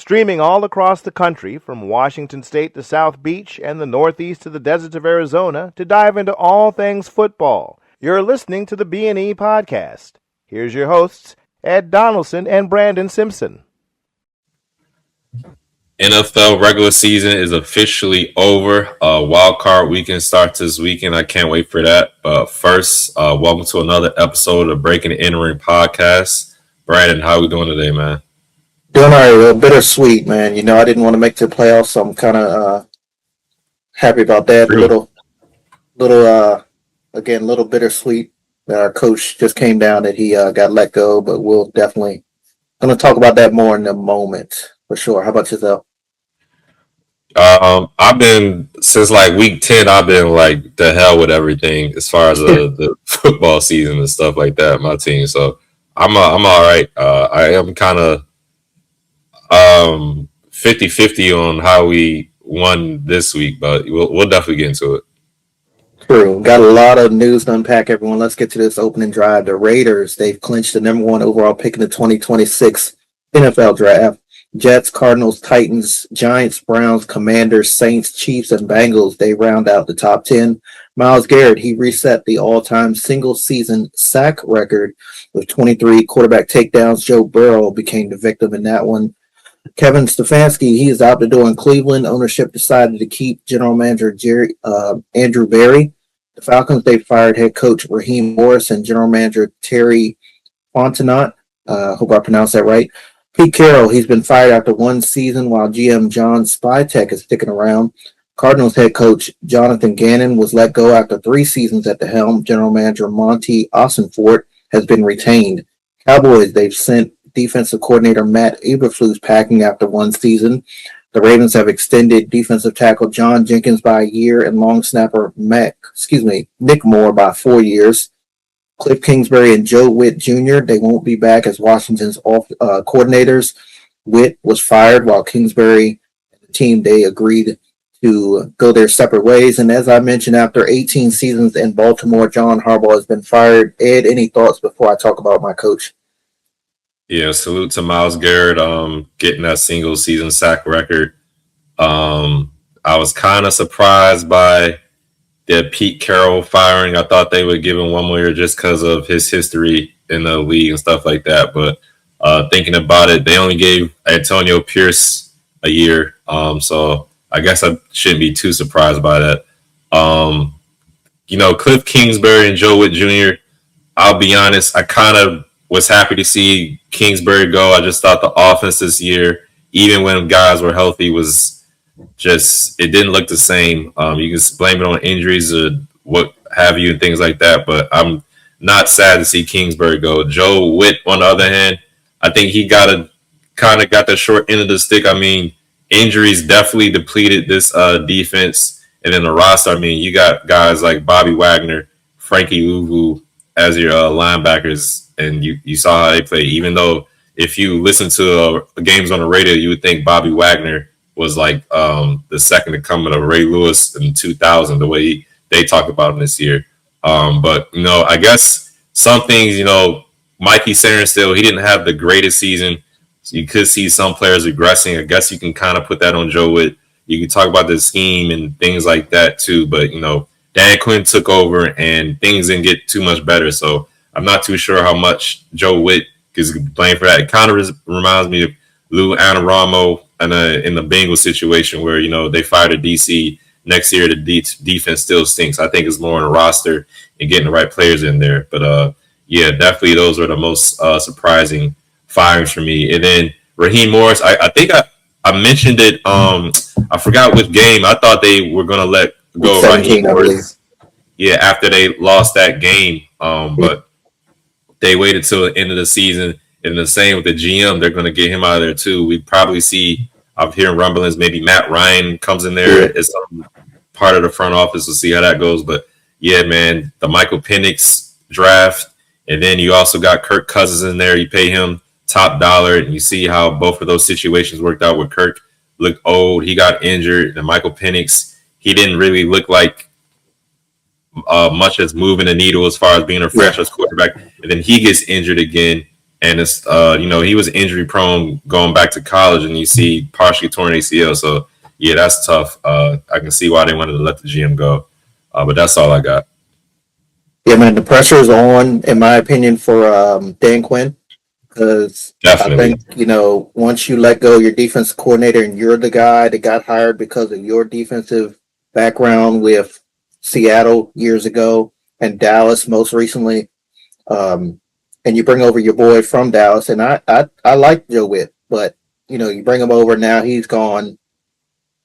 Streaming all across the country, from Washington State to South Beach and the Northeast to the deserts of Arizona, to dive into all things football. You're listening to the B&E Podcast. Here's your hosts, Ed Donaldson and Brandon Simpson. NFL regular season is officially over. Wild card weekend starts this weekend. I can't wait for that. But first, welcome to another episode of Breaking the In-Ring Podcast. Brandon, how we doing today, man? Doing all right. A little bittersweet, man. You know, I didn't want to make the playoffs, so I'm kind of happy about that. True. A little bittersweet that our coach just came down that he got let go, but we'll definitely going to talk about that more in a moment for sure. How about yourself? I've been since like week 10. I've been like the hell with everything as far as the football season and stuff like that. My team, so I'm all right. I am kind of 50-50 on how we won this week, but we'll definitely get into it. True. Got a lot of news to unpack, everyone. Let's get to this opening drive. The Raiders, they've clinched the number one overall pick in the 2026 NFL draft. Jets, Cardinals, Titans, Giants, Browns, Commanders, Saints, Chiefs, and Bengals, they round out the top 10. Myles Garrett, he reset the all-time single-season sack record with 23 quarterback takedowns. Joe Burrow became the victim in that one. Kevin Stefanski, he is out the door in Cleveland. Ownership decided to keep general manager Andrew Berry. The Falcons, they fired head coach Raheem Morris and general manager Terry Fontenot. Hope I pronounced that right. Pete Carroll, he's been fired after one season while GM John Spytek is sticking around. Cardinals head coach Jonathan Gannon was let go after 3 seasons at the helm. General manager Monty Ossenfort has been retained. Cowboys, they've sent defensive coordinator Matt Eberflus packing after 1 season. The Ravens have extended defensive tackle John Jenkins by a year and long snapper Nick Moore by 4 years. Cliff Kingsbury and Joe Witt Jr., they won't be back as Washington's coordinators. Witt was fired while Kingsbury and the team, they agreed to go their separate ways. And as I mentioned, after 18 seasons in Baltimore, John Harbaugh has been fired. Ed, any thoughts before I talk about my coach? Yeah, salute to Myles Garrett getting that single season sack record. I was kind of surprised by the Pete Carroll firing. I thought they would give him 1 more year just because of his history in the league and stuff like that. But thinking about it, they only gave Antonio Pierce a year. So I guess I shouldn't be too surprised by that. Cliff Kingsbury and Joe Witt Jr., I'll be honest, I kind of was happy to see Kingsbury go. I just thought the offense this year, even when guys were healthy, was just, it didn't look the same. You can blame it on injuries or what have you and things like that, but I'm not sad to see Kingsbury go. Joe Witt, on the other hand, I think he got the short end of the stick. I mean, injuries definitely depleted this defense. And then the roster, I mean, you got guys like Bobby Wagner, Frankie Louvu as your linebackers, and you saw how they play. Even though if you listen to games on the radio, you would think Bobby Wagner was like the second to coming of Ray Lewis in 2000, the way they talk about him this year. But, I guess some things, Mikey Sarenstill, he didn't have the greatest season. So you could see some players regressing. I guess you can kind of put that on Joe Witt. You can talk about the scheme and things like that too. But, Dan Quinn took over and things didn't get too much better. So I'm not too sure how much Joe Witt is blamed for that. It kind of reminds me of Lou Anarumo in the Bengals situation where, they fired a DC. Next year, the defense still stinks. I think it's more on the roster and getting the right players in there. But, yeah, definitely those are the most surprising firings for me. And then Raheem Morris, I think I mentioned it. I forgot which game. I thought they were going to let go of Raheem Morris. Yeah, after they lost that game. But they waited till the end of the season. And the same with the GM. They're going to get him out of there, too. We probably see, I'm hearing rumblings, maybe Matt Ryan comes in there as some part of the front office. We'll see how that goes. But, yeah, man, the Michael Penix draft. And then you also got Kirk Cousins in there. You pay him top dollar. And you see how both of those situations worked out with Kirk. Looked old. He got injured. And Michael Penix, he didn't really look like much as moving the needle as far as being a franchise quarterback. And then he gets injured again. and it's he was injury prone going back to college, and you see partially torn ACL. So yeah, that's tough. I can see why they wanted to let the GM go, but that's all I got. Yeah, man, the pressure is on, in my opinion, for Dan Quinn, because I Definitely. think, once you let go your defensive coordinator and you're the guy that got hired because of your defensive background with Seattle years ago and Dallas most recently, and you bring over your boy from Dallas, and I like Joe Witt, but you bring him over now, he's gone,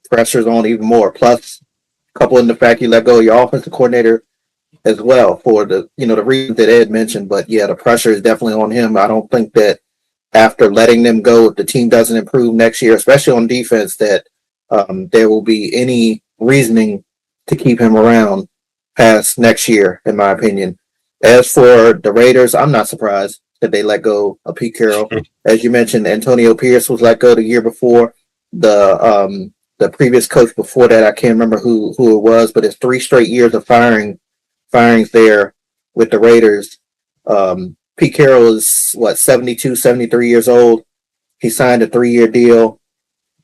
pressure's on even more. Plus, couple in the fact you let go of your offensive coordinator as well for the reasons that Ed mentioned. But yeah, the pressure is definitely on him. I don't think that after letting them go, if the team doesn't improve next year, especially on defense, that there will be any reasoning to keep him around past next year, in my opinion. As for the Raiders, I'm not surprised that they let go of Pete Carroll. As you mentioned, Antonio Pierce was let go the year before. The previous coach before that, I can't remember who it was, but it's 3 straight years of firings there with the Raiders. Pete Carroll is 72, 73 years old. He signed a 3-year deal.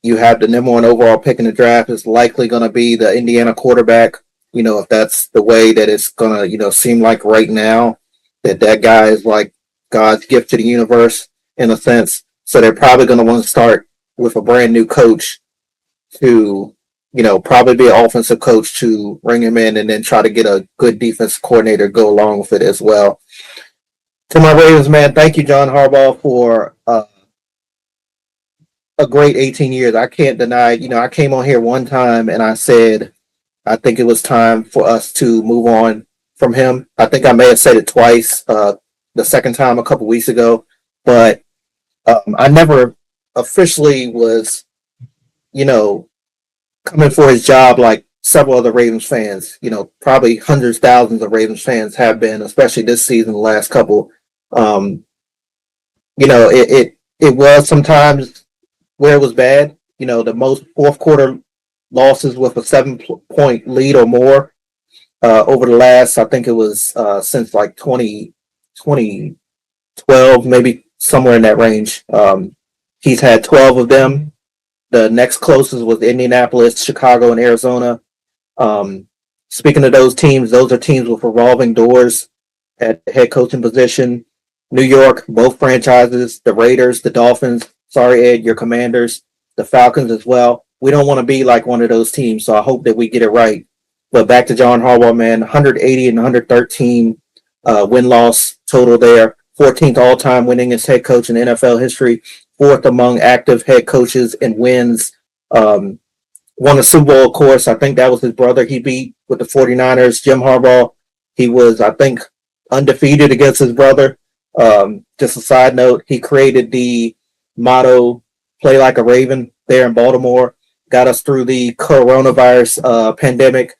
You have the number 1 overall pick in the draft. Is likely going to be the Indiana quarterback. If that's the way that it's going to, seem like right now, that guy is like God's gift to the universe in a sense. So they're probably going to want to start with a brand new coach to, probably be an offensive coach to bring him in and then try to get a good defense coordinator to go along with it as well. To my Ravens, man, thank you, John Harbaugh, for a great 18 years. I can't deny, I came on here one time and I said, I think it was time for us to move on from him. I think I may have said it twice, the second time a couple weeks ago, but I never officially was, coming for his job like several other Ravens fans. Probably hundreds, thousands of Ravens fans have been, especially this season, the last couple. It was sometimes where it was bad. The most fourth quarter losses with a 7-point lead or more over the last, I think it was since like 2012, maybe somewhere in that range. He's had 12 of them. The next closest was Indianapolis, Chicago, and Arizona. Speaking of those teams, those are teams with revolving doors at the head coaching position. New York, both franchises, the Raiders, the Dolphins, sorry, Ed, your Commanders, the Falcons as well. We don't want to be like one of those teams, so I hope that we get it right. But back to John Harbaugh, man, 180 and 113 win-loss total there. 14th all-time winningest head coach in NFL history. 4th among active head coaches in wins. Won a Super Bowl, of course. I think that was his brother he beat with the 49ers, Jim Harbaugh. He was, I think, undefeated against his brother. Just a side note, he created the motto, play like a Raven, there in Baltimore. Got us through the coronavirus pandemic.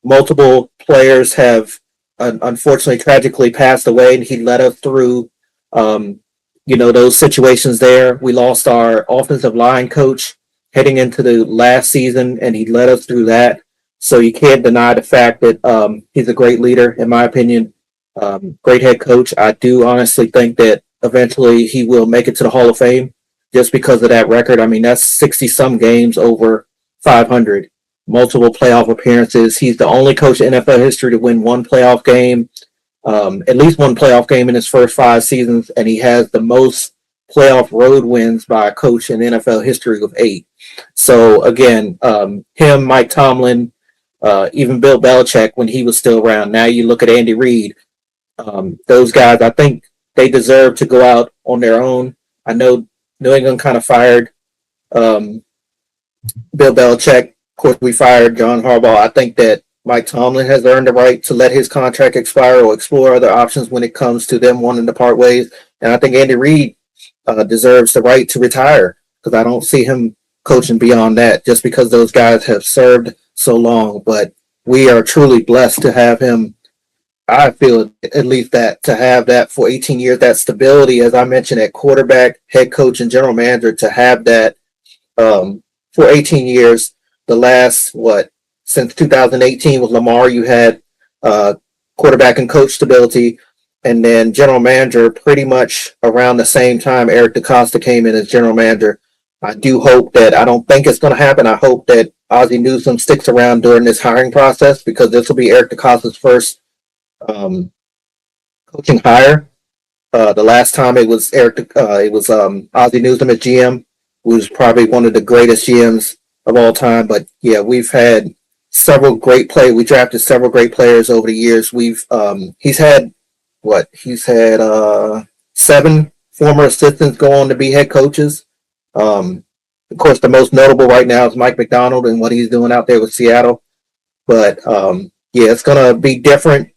Multiple players have, unfortunately, tragically passed away, and he led us through those situations there. We lost our offensive line coach heading into the last season, and he led us through that. So you can't deny the fact that he's a great leader, in my opinion. Great head coach. I do honestly think that eventually he will make it to the Hall of Fame just because of that record. I mean, that's 60-some games over 500, multiple playoff appearances. He's the only coach in NFL history to win one playoff game, at least one playoff game in his first 5 seasons, and he has the most playoff road wins by a coach in NFL history with 8. So again, him, Mike Tomlin, even Bill Belichick when he was still around. Now you look at Andy Reid. Those guys, I think they deserve to go out on their own. I know New England kind of fired Bill Belichick. Of course, we fired John Harbaugh. I think that Mike Tomlin has earned the right to let his contract expire or explore other options when it comes to them wanting to part ways. And I think Andy Reid deserves the right to retire because I don't see him coaching beyond that just because those guys have served so long. But we are truly blessed to have him. I feel at least that to have that for 18 years, that stability, as I mentioned, at quarterback, head coach, and general manager, to have that for 18 years. The last, since 2018 with Lamar, you had quarterback and coach stability. and then general manager pretty much around the same time Eric DaCosta came in as general manager. I do hope that, I don't think it's going to happen. I hope that Ozzie Newsome sticks around during this hiring process, because this will be Eric DaCosta's first coaching hire. The last time it was Ozzie Newsome as GM, who was probably one of the greatest GMs of all time. But yeah, we've had several great players. We drafted several great players over the years. He's had 7 former assistants go on to be head coaches. Of course, the most notable right now is Mike Macdonald and what he's doing out there with Seattle. But yeah, it's going to be different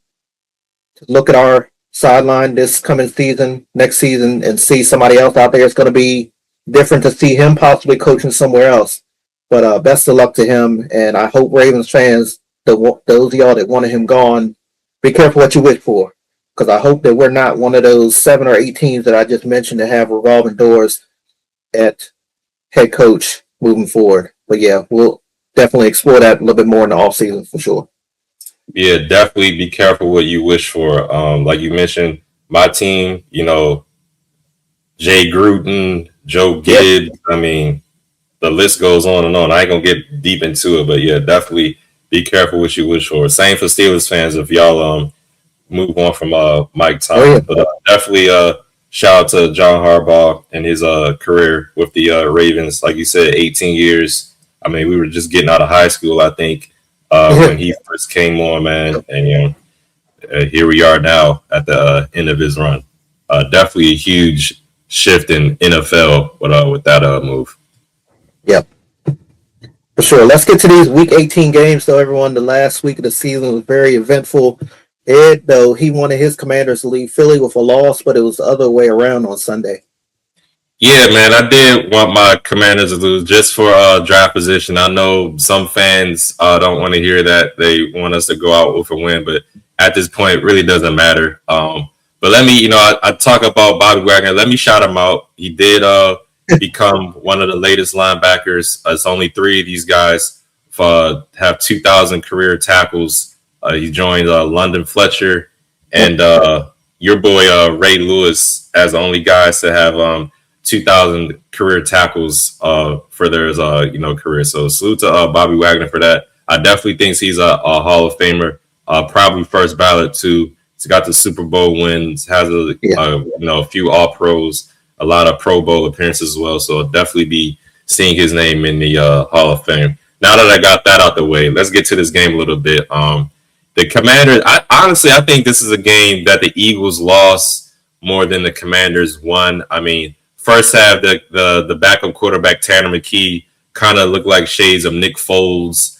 to look at our sideline this coming season, next season, and see somebody else out there. It's going to be different to see him possibly coaching somewhere else. But best of luck to him, and I hope Ravens fans, those of y'all that wanted him gone, be careful what you wish for, because I hope that we're not one of those 7 or 8 teams that I just mentioned that have revolving doors at head coach moving forward. But yeah, we'll definitely explore that a little bit more in the offseason for sure. Yeah, definitely be careful what you wish for. Like you mentioned, my team, Jay Gruden, Joe Gibbs. I mean, the list goes on and on. I ain't gonna get deep into it, but yeah, definitely be careful what you wish for. Same for Steelers fans if y'all move on from Mike Tomlin. But definitely shout out to John Harbaugh and his career with the Ravens. Like you said, 18 years. I mean, we were just getting out of high school, I think, when he first came on, man. And here we are now at the end of his run. Definitely a huge shift in NFL with that move. Yep, for sure. Let's get to these Week 18 games, though, everyone. The last week of the season was very eventful. Ed, though, he wanted his Commanders to leave Philly with a loss, but it was the other way around on Sunday. Yeah, man, I did want my Commanders to lose just for draft position. I know some fans don't want to hear that. They want us to go out with a win, but at this point, it really doesn't matter. But let me, I talk about Bobby Wagner. Let me shout him out. He did become one of the latest linebackers. It's only 3 of these guys have 2,000 career tackles. He joined London Fletcher and your boy Ray Lewis as the only guys to have 2,000 career tackles for their career. So salute to Bobby Wagner for that. I definitely think he's a Hall of Famer. Probably first ballot too. He's got the Super Bowl wins. Has a few All Pros. A lot of Pro Bowl appearances as well. So I'll definitely be seeing his name in the Hall of Fame. Now that I got that out the way, let's get to this game a little bit. The Commanders, I think this is a game that the Eagles lost more than the Commanders won. I mean, first half, the backup quarterback, Tanner McKee, kind of looked like shades of Nick Foles,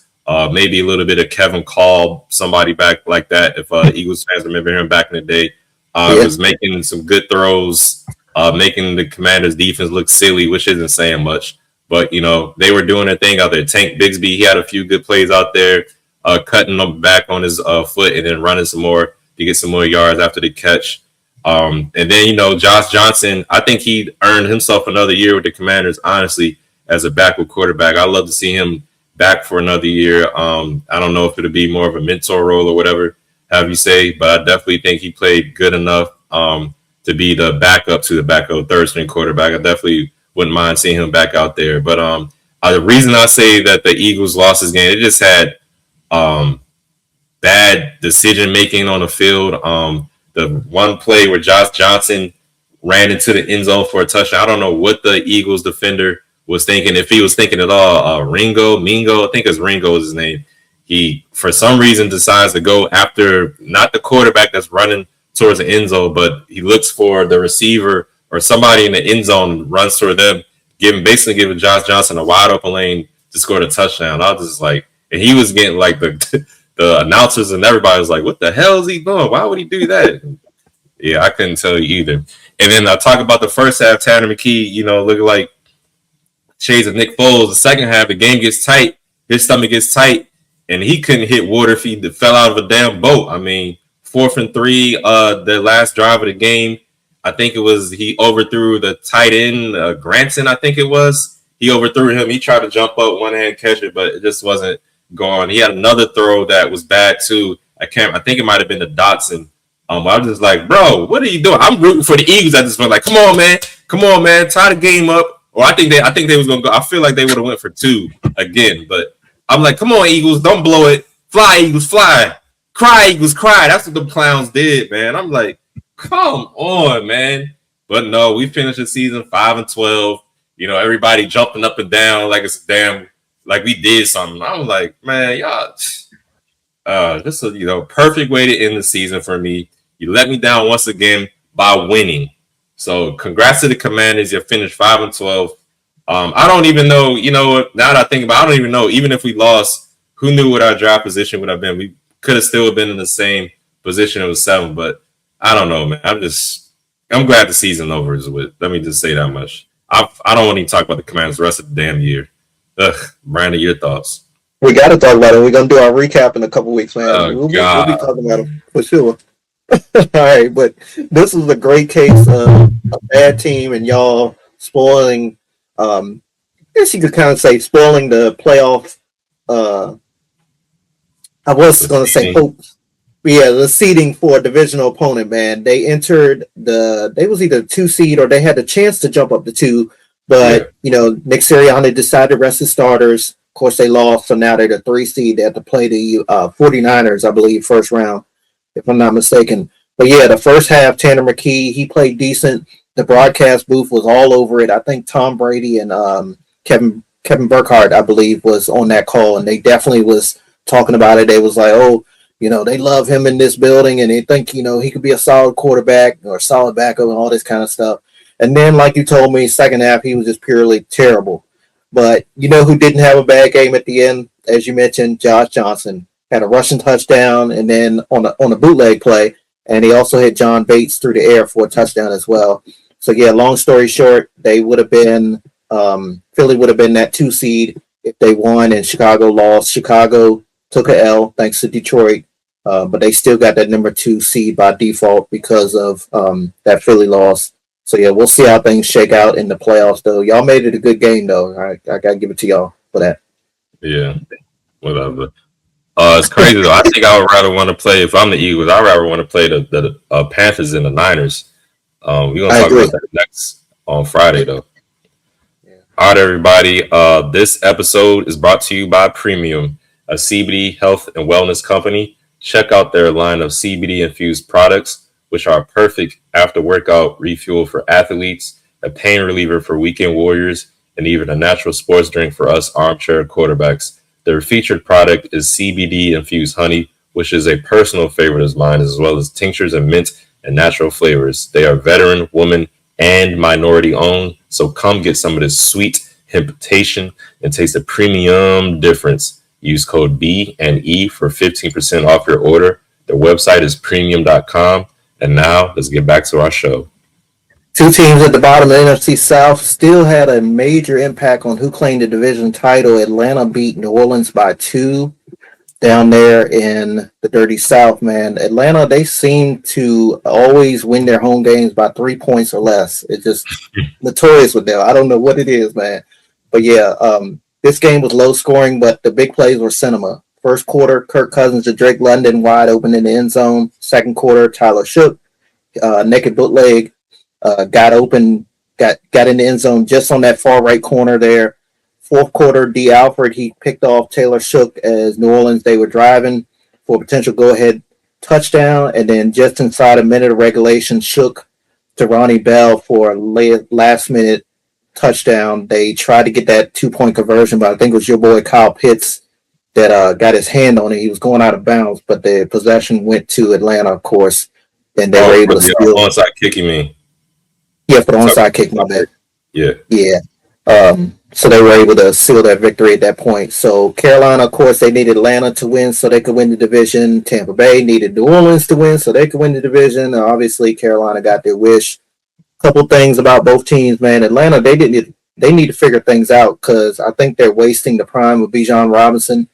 maybe a little bit of Kevin Kolb, somebody back like that, if Eagles fans remember him back in the day. Was making some good throws, making the Commanders' defense look silly, which isn't saying much. But, they were doing their thing out there. Tank Bigsby, he had a few good plays out there, cutting them back on his foot and then running some more to get some more yards after the catch. And then, Josh Johnson, I think he earned himself another year with the Commanders, honestly, as a backup quarterback. I'd love to see him back for another year. I don't know if it'll be more of a mentor role or whatever, have you say, but I definitely think he played good enough to be the backup to the backup third-string quarterback. I definitely wouldn't mind seeing him back out there. But the reason I say that the Eagles lost this game, it just had bad decision-making on the field. The one play where Josh Johnson ran into the end zone for a touchdown. I don't know what the Eagles defender was thinking, if he was thinking at all. Mingo, I think it's Ringo is his name. He, for some reason, decides to go after not the quarterback that's running towards the end zone, but he looks for the receiver or somebody in the end zone, runs toward them, basically giving Josh Johnson a wide open lane to score the touchdown. I was just like, and he was getting like the announcers and everybody was like, what the hell is he doing? Why would he do that? Yeah, I couldn't tell you either. And then I talk about the first half, Tanner McKee, looking like shades of Nick Foles. The second half, the game gets tight. His stomach gets tight, and he couldn't hit water if he fell out of a damn boat. I mean, 4th and 3, the last drive of the game, I think it was he overthrew the tight end, Granson, I think it was. He overthrew him. He tried to jump up, one-hand catch it, but it just wasn't going. He had another throw that was bad, too. I think it might have been the Dotson I'm just like, bro, what are you doing? I'm rooting for the Eagles at this point. Like, come on, man, tie the game up. Or I think they was gonna go. I feel like they would have went for 2 again, but I'm like, come on, Eagles, don't blow it. Fly, Eagles, fly. Cry, Eagles, cry. That's what the clowns did, man. I'm like, come on, man. But no, we finished the season 5-12. You know, everybody jumping up and down like it's damn, like we did something. I was like, man, y'all, this is, perfect way to end the season for me. You let me down once again by winning. So congrats to the Commanders. You finished 5-12. I don't even know, now that I think about it, I don't even know, even if we lost, who knew what our draft position would have been? We could have still been in the same position. It was 7, but I don't know, man. I'm glad the season over is with. Let me just say that much. I don't want to even talk about the Commanders the rest of the damn year. Ugh, Brandon, your thoughts? We got to talk about it. We're going to do our recap in a couple weeks, man. Oh, we'll be talking about them for sure. All right, but this is a great case of a bad team and y'all spoiling, I guess you could kind of say spoiling the playoff. I was going to say hopes. Yeah, the seeding for a divisional opponent, man. They entered they was either 2 seed or they had the chance to jump up to 2, but Nick Sirianni decided to rest his starters. Of course, they lost, so now they're the 3 seed. They have to play the 49ers, I believe, first round, if I'm not mistaken. But yeah, the first half, Tanner McKee, he played decent. The broadcast booth was all over it. I think Tom Brady and Kevin Burkhardt, I believe, was on that call, and they definitely was talking about it. They was like, oh, they love him in this building, and they think, he could be a solid quarterback or a solid backup and all this kind of stuff. And then, like you told me, second half, he was just purely terrible. But who didn't have a bad game at the end? As you mentioned, Josh Johnson had a rushing touchdown, and then on a bootleg play, and he also hit John Bates through the air for a touchdown as well. So, yeah, long story short, they would have been Philly would have been that 2 seed if they won and Chicago lost. Chicago took a L thanks to Detroit. But they still got that number 2 seed by default because of that Philly loss. So, yeah, we'll see how things shake out in the playoffs, though. Y'all made it a good game, though. I got to give it to y'all for that. Yeah, whatever. It's crazy, though. I think I would rather want to play, if I'm the Eagles, I'd rather want to play the Panthers and the Niners. We're going to talk about that next on Friday, though. Yeah. All right, everybody. This episode is brought to you by Premium, a CBD health and wellness company. Check out their line of CBD-infused products, which are a perfect after-workout refuel for athletes, a pain reliever for weekend warriors, and even a natural sports drink for us armchair quarterbacks. Their featured product is CBD-infused honey, which is a personal favorite of mine, as well as tinctures and mint and natural flavors. They are veteran, woman, and minority-owned, so come get some of this sweet hemp-tation and taste the premium difference. Use code B and E for 15% off your order. Their website is premium.com. And now let's get back to our show. 2 teams at the bottom of the NFC South still had a major impact on who claimed the division title. Atlanta beat New Orleans by 2 down there in the dirty South, man. Atlanta, they seem to always win their home games by 3 points or less. It's just notorious with them. I don't know what it is, man. But yeah, this game was low scoring, but the big plays were cinema. First quarter, Kirk Cousins to Drake London wide open in the end zone. Second quarter, Tyler Shook, naked bootleg, got open, got in the end zone just on that far right corner there. Fourth quarter, D. Alford, he picked off Taylor Shook as New Orleans, they were driving for a potential go-ahead touchdown. And then just inside a minute of regulation, Shook to Ronnie Bell for a last-minute touchdown. They tried to get that 2-point conversion, but I think it was your boy Kyle Pitts that got his hand on it. He was going out of bounds, but the possession went to Atlanta, of course, and they were able to steal. Onside kicking me. Yeah, for the onside kick, my bad. Yeah. Yeah. So they were able to seal that victory at that point. So Carolina, of course, they needed Atlanta to win so they could win the division. Tampa Bay needed New Orleans to win so they could win the division. Obviously, Carolina got their wish. Couple things about both teams, man. Atlanta, they need to figure things out because I think they're wasting the prime of Bijan Robinson.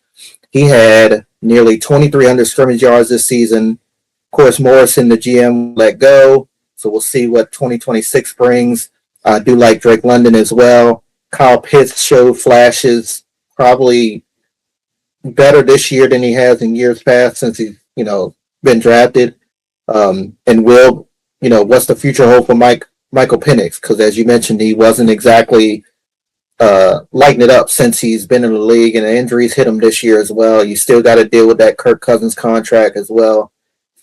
He had nearly 2,300 scrimmage yards this season. Of course, Morrison, the GM, let go. So we'll see what 2026 brings. I do like Drake London as well. Kyle Pitts showed flashes, probably better this year than he has in years past since he's, been drafted. And will, what's the future hold for Michael Penix? Because as you mentioned, he wasn't exactly lighting it up since he's been in the league, and the injuries hit him this year as well. You still got to deal with that Kirk Cousins contract as well.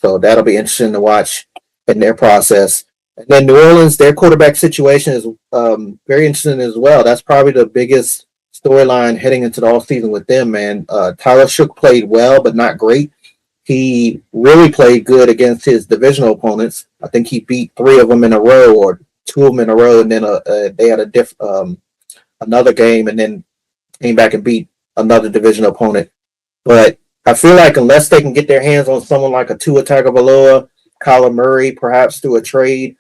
So that'll be interesting to watch in their process. And then New Orleans, their quarterback situation is very interesting as well. That's probably the biggest storyline heading into the offseason with them, man. Tyler Shook played well, but not great. He really played good against his divisional opponents. I think he beat 3 of them in a row, or 2 of them in a row, and then they had another game, and then came back and beat another division opponent. But I feel like unless they can get their hands on someone like a Tua Tagovailoa, Kyler Murray, perhaps through a trade,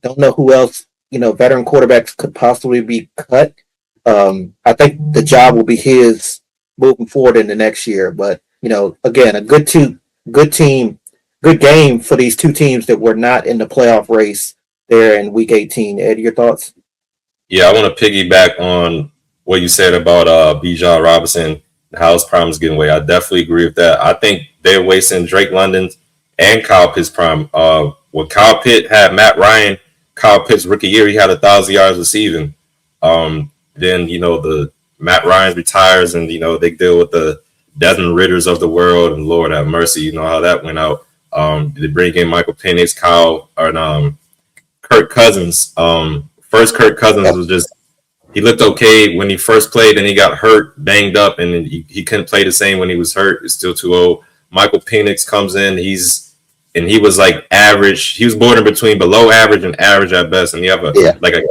don't know who else, veteran quarterbacks could possibly be cut. I think the job will be his moving forward in the next year. But, again, a good team, good game for these 2 teams that were not in the playoff race there in Week 18. Ed, your thoughts? Yeah, I want to piggyback on what you said about Bijan Robinson, how his prime is getting away. I definitely agree with that. I think they're wasting Drake London and Kyle Pitt's prime. When Kyle Pitt had Matt Ryan, Kyle Pitt's rookie year, he had 1,000 yards receiving. Then, the Matt Ryan retires, and, they deal with the Desmond Ritters of the world, and Lord have mercy, you know how that went out. They bring in Michael Penix, Kirk Cousins. First, Kirk Cousins was just, he looked okay when he first played, and he got hurt, banged up, and he couldn't play the same when he was hurt. He's still too old. Michael Penix comes in, he was like average. He was bordering between below average and average at best. And you have a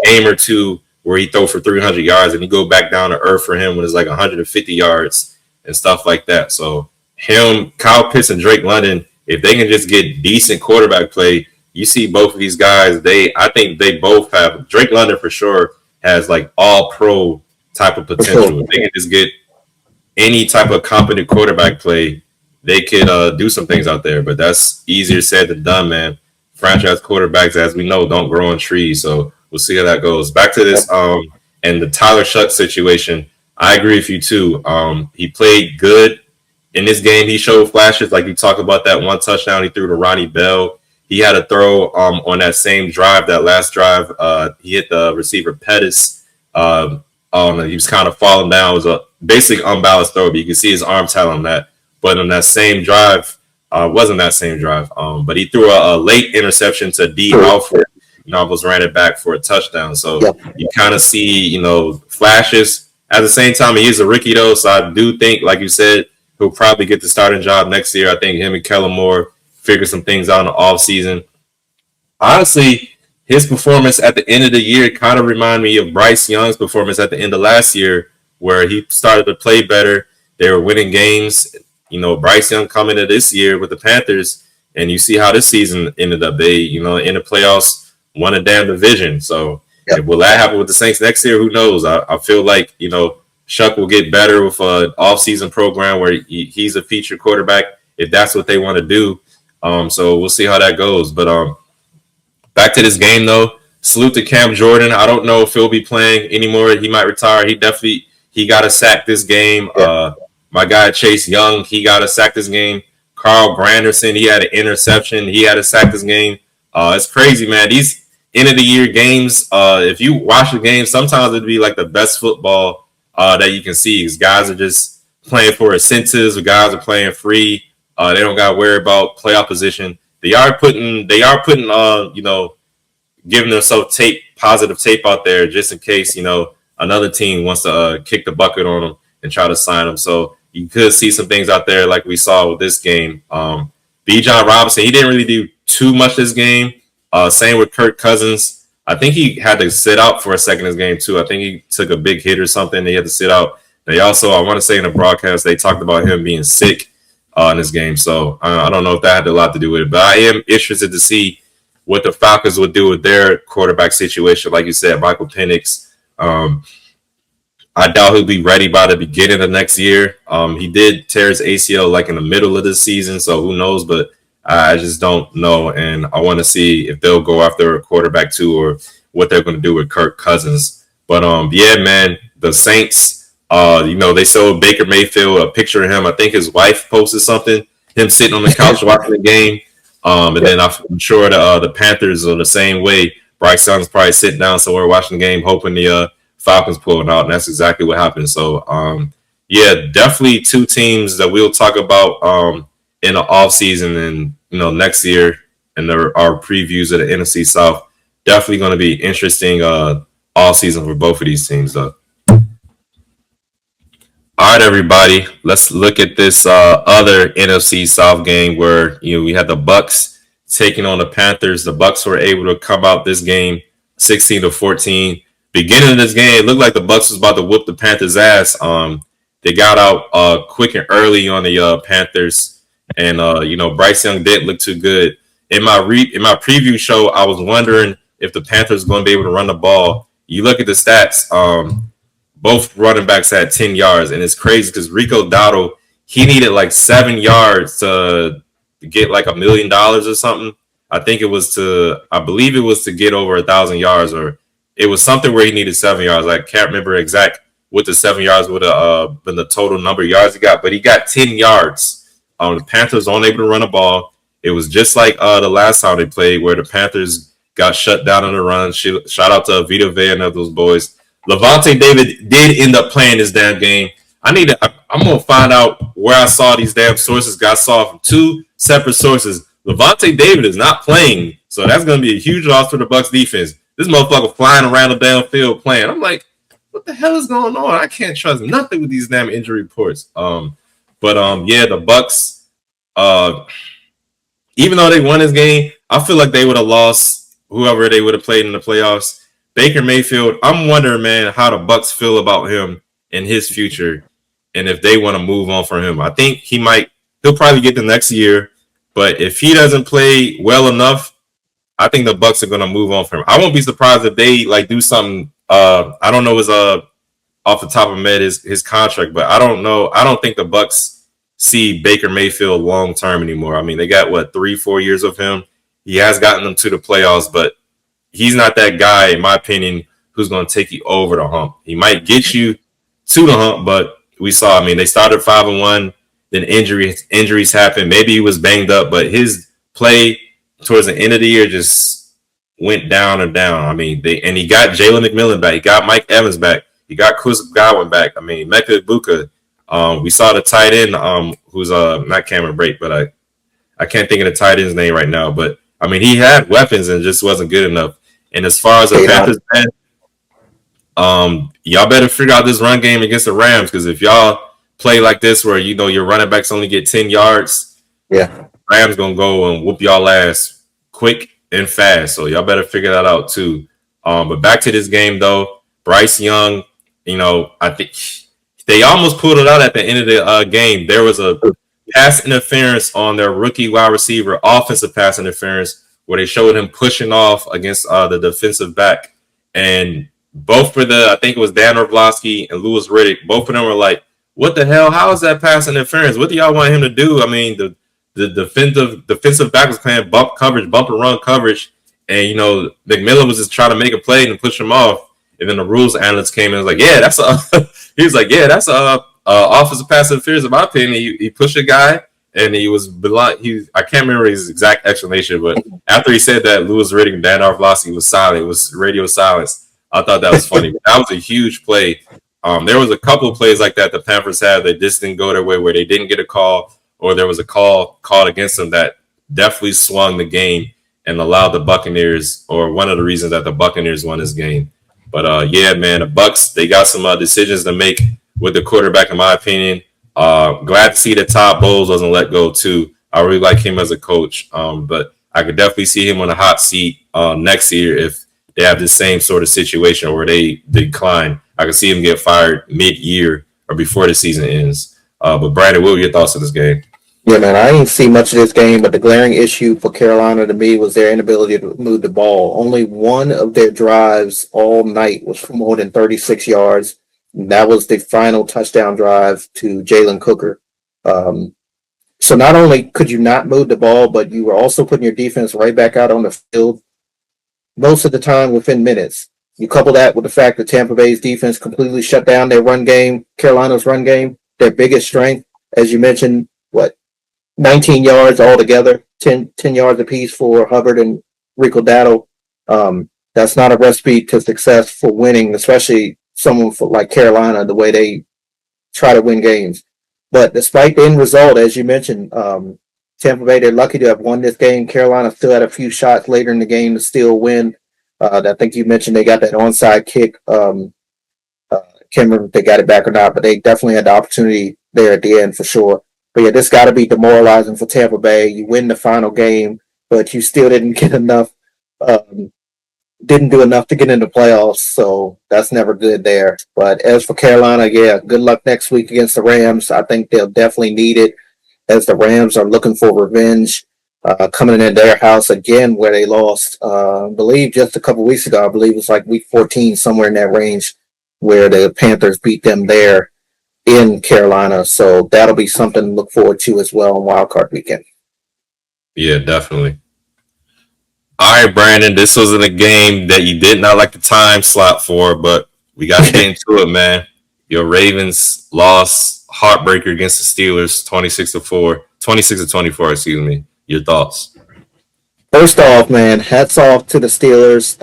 game or two where he throw for 300 yards, and he go back down to earth for him when it's like 150 yards and stuff like that. So him, Kyle Pitts, and Drake London, if they can just get decent quarterback play, you see both of these guys. I think they both have. Drake London for sure has like all pro type of potential. If they can just get any type of competent quarterback play, they could do some things out there. But that's easier said than done, man. Franchise quarterbacks, as we know, don't grow on trees. So we'll see how that goes. Back to this and the Tyler Shough situation. I agree with you too. He played good in this game. He showed flashes, like you talked about that one touchdown he threw to Ronnie Bell. He had a throw on that same drive, that last drive. He hit the receiver Pettis. He was kind of falling down. It was a basically unbalanced throw, but you can see his arm talent on that. But on that same drive, wasn't that same drive, but he threw a late interception to D. Alford. Almost ran it back for a touchdown. So you kind of see, flashes. At the same time, he is a rookie, though, so I do think, like you said, he'll probably get the starting job next year. I think him and Kellen Moore figure some things out in the offseason. Honestly, his performance at the end of the year kind of reminded me of Bryce Young's performance at the end of last year, where he started to play better. They were winning games. Bryce Young coming into this year with the Panthers, and you see how this season ended up. They, in the playoffs, won a damn division. So will that happen with the Saints next year? Who knows? I feel like, Shough will get better with an offseason program where he's a featured quarterback if that's what they want to do. So we'll see how that goes. But back to this game, though, salute to Cam Jordan. I don't know if he'll be playing anymore. He might retire. He got a sack this game. My guy Chase Young, he got a sack this game. Carl Granderson, he had an interception. He had a sack this game. It's crazy, man. These end-of-the-year games, if you watch the game, sometimes it'd be like the best football that you can see. Because guys are just playing for incentives, or guys are playing free. They don't got to worry about playoff position. They are putting, giving themselves positive tape out there just in case, another team wants to kick the bucket on them and try to sign them. So you could see some things out there like we saw with this game. Bijan Robinson, he didn't really do too much this game. Same with Kirk Cousins. I think he had to sit out for a second this game too. I think he took a big hit or something. He had to sit out. They also, I want to say in the broadcast, they talked about him being sick in this game. So I don't know if that had a lot to do with it. But I am interested to see what the Falcons would do with their quarterback situation. Like you said, Michael Penix. I doubt he'll be ready by the beginning of next year. He did tear his ACL like in the middle of the season, so who knows? But I just don't know, and I want to see if they'll go after a quarterback too, or what they're going to do with Kirk Cousins. But yeah, man, the Saints, they showed Baker Mayfield a picture of him. I think his wife posted something, him sitting on the couch watching the game. And then I'm sure the Panthers are the same way. Bryce Young's probably sitting down somewhere watching the game, hoping the Falcons pulling out, and that's exactly what happened. So, yeah, definitely two teams that we'll talk about in the offseason and next year, and our previews of the NFC South. Definitely going to be interesting all season for both of these teams, though. All right, everybody, let's look at this other NFC South game where we had the Bucs taking on the Panthers. The Bucs were able to come out this game 16-14. Beginning of this game, it looked like the Bucs was about to whoop the Panthers' ass. They got out quick and early on the Panthers, and Bryce Young didn't look too good. In my preview show, I was wondering if the Panthers were going to be able to run the ball. You look at the stats. Both running backs had 10 yards, and it's crazy because Rico Dowdle, he needed like 7 yards to get like $1 million or something. I believe it was to get over 1,000 yards, or it was something where he needed 7 yards. I can't remember exact what the 7 yards would have been the total number of yards he got, but he got 10 yards. The Panthers weren't able to run the ball. It was just like the last time they played where the Panthers got shut down on the run. Shout out to Vita Vea and those boys. Lavonte David did end up playing this damn game. I'm going to find out where I saw these damn sources. I saw from two separate sources. Lavonte David is not playing, so that's going to be a huge loss for the Bucs defense. This motherfucker flying around the damn field playing. I'm like, what the hell is going on? I can't trust nothing with these damn injury reports. Yeah, the Bucs, even though they won this game, I feel like they would have lost whoever they would have played in the playoffs. Baker Mayfield, I'm wondering, man, how the Bucs feel about him and his future, and if they want to move on from him. I think he'll probably get the next year, but if he doesn't play well enough, I think the Bucs are going to move on from him. I won't be surprised if they do something. I don't know his off the top of my head his contract, but I don't know. I don't think the Bucs see Baker Mayfield long term anymore. I mean, they got 3-4 years of him. He has gotten them to the playoffs, but he's not that guy, in my opinion, who's going to take you over the hump. He might get you to the hump, but we saw, they started 5-1, then injuries happened. Maybe he was banged up, but his play towards the end of the year just went down and down. He got Jalen McMillan back. He got Mike Evans back. He got Chris Godwin back. Mecca Ibuka. We saw the tight end, who's not Cameron Brate, but I can't think of the tight end's name right now. But, he had weapons and just wasn't good enough. And as far as the Panthers, y'all better figure out this run game against the Rams, because if y'all play like this where your running backs only get 10 yards, Rams gonna go and whoop y'all ass quick and fast. So y'all better figure that out too. But back to this game though, Bryce Young, I think they almost pulled it out at the end of the game. There was a pass interference on their rookie wide receiver, offensive pass interference, where they showed him pushing off against the defensive back. And both for I think it was Dan Orlovsky and Louis Riddick, both of them were like, what the hell? How is that pass interference? What do y'all want him to do? The defensive back was playing bump and run coverage. And, McMillan was just trying to make a play and push him off. And then the rules analyst came in and was like, yeah, that's he was like, yeah, that's offensive pass interference in my opinion. He pushed a guy. And he was I can't remember his exact explanation, but after he said that, Louis Riddick and Dan Orlovsky was silent. It was radio silence. I thought that was funny. That was a huge play. There was a couple of plays like that the Panthers had that just didn't go their way, where they didn't get a call, or there was a call called against them that definitely swung the game and allowed the Buccaneers, or one of the reasons that the Buccaneers won this game. But yeah, man, the Bucs, they got some decisions to make with the quarterback, in my opinion. Glad to see that Todd Bowles wasn't let go too. I really like him as a coach, but I could definitely see him on a hot seat next year if they have the same sort of situation where they decline. I could see him get fired mid-year or before the season ends. But Brandon, what were your thoughts on this game? Yeah, man, I didn't see much of this game, but the glaring issue for Carolina to me was their inability to move the ball. Only one of their drives all night was for more than 36 yards. That was the final touchdown drive to Jalen Cooker. So not only could you not move the ball, but you were also putting your defense right back out on the field most of the time within minutes. You couple that with the fact that Tampa Bay's defense completely shut down their run game, Carolina's run game, their biggest strength, as you mentioned, 19 yards altogether, 10 yards apiece for Hubbard and Rico Dowdle. That's not a recipe to success for winning, especially someone like Carolina, the way they try to win games. But despite the end result, as you mentioned, Tampa Bay, they're lucky to have won this game. Carolina still had a few shots later in the game to still win. I think you mentioned they got that onside kick. Can't remember if they got it back or not, but they definitely had the opportunity there at the end for sure. But yeah, this got to be demoralizing for Tampa Bay. You win the final game, but you still didn't get enough, didn't do enough to get into playoffs. So that's never good there. But as for Carolina, yeah, good luck next week against the Rams. I think they'll definitely need it as the Rams are looking for revenge, coming in their house again where they lost, I believe just a couple weeks ago. I believe it was like week 14, somewhere in that range, where the Panthers beat them there in Carolina. So that'll be something to look forward to as well on Wild Card Weekend. Yeah, definitely. All right, Brandon, this wasn't a game that you did not like the time slot for, but we got to get into it, man. Your Ravens lost heartbreaker against the Steelers, 26-24, excuse me. Your thoughts? First off, man, hats off to the Steelers.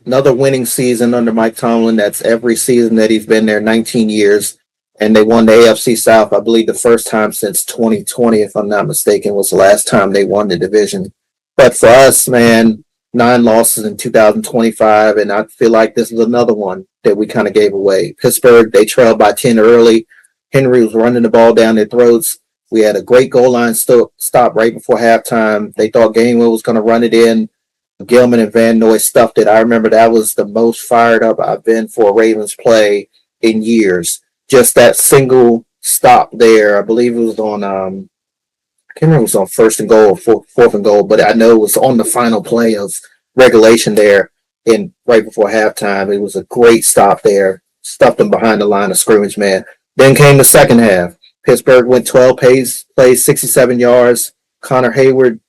Another winning season under Mike Tomlin. That's every season that he's been there, 19 years. And they won the AFC South, I believe, the first time since 2020, if I'm not mistaken, was the last time they won the division. But for us, man, 9 losses in 2025, and I feel like this is another one that we kind of gave away. Pittsburgh, they trailed by 10 early. Henry was running the ball down their throats. We had a great goal line stop right before halftime. They thought Gainwell was going to run it in. Gilman and Van Noy stuffed it. I remember that was the most fired up I've been for a Ravens play in years. Just that single stop there. I believe it was on, I can't remember if it was on first and goal or fourth and goal, but I know it was on the final play of regulation there in right before halftime. It was a great stop there. Stuffed them behind the line of scrimmage, man. Then came the second half. Pittsburgh went 12 plays, 67 yards. Connor Hayward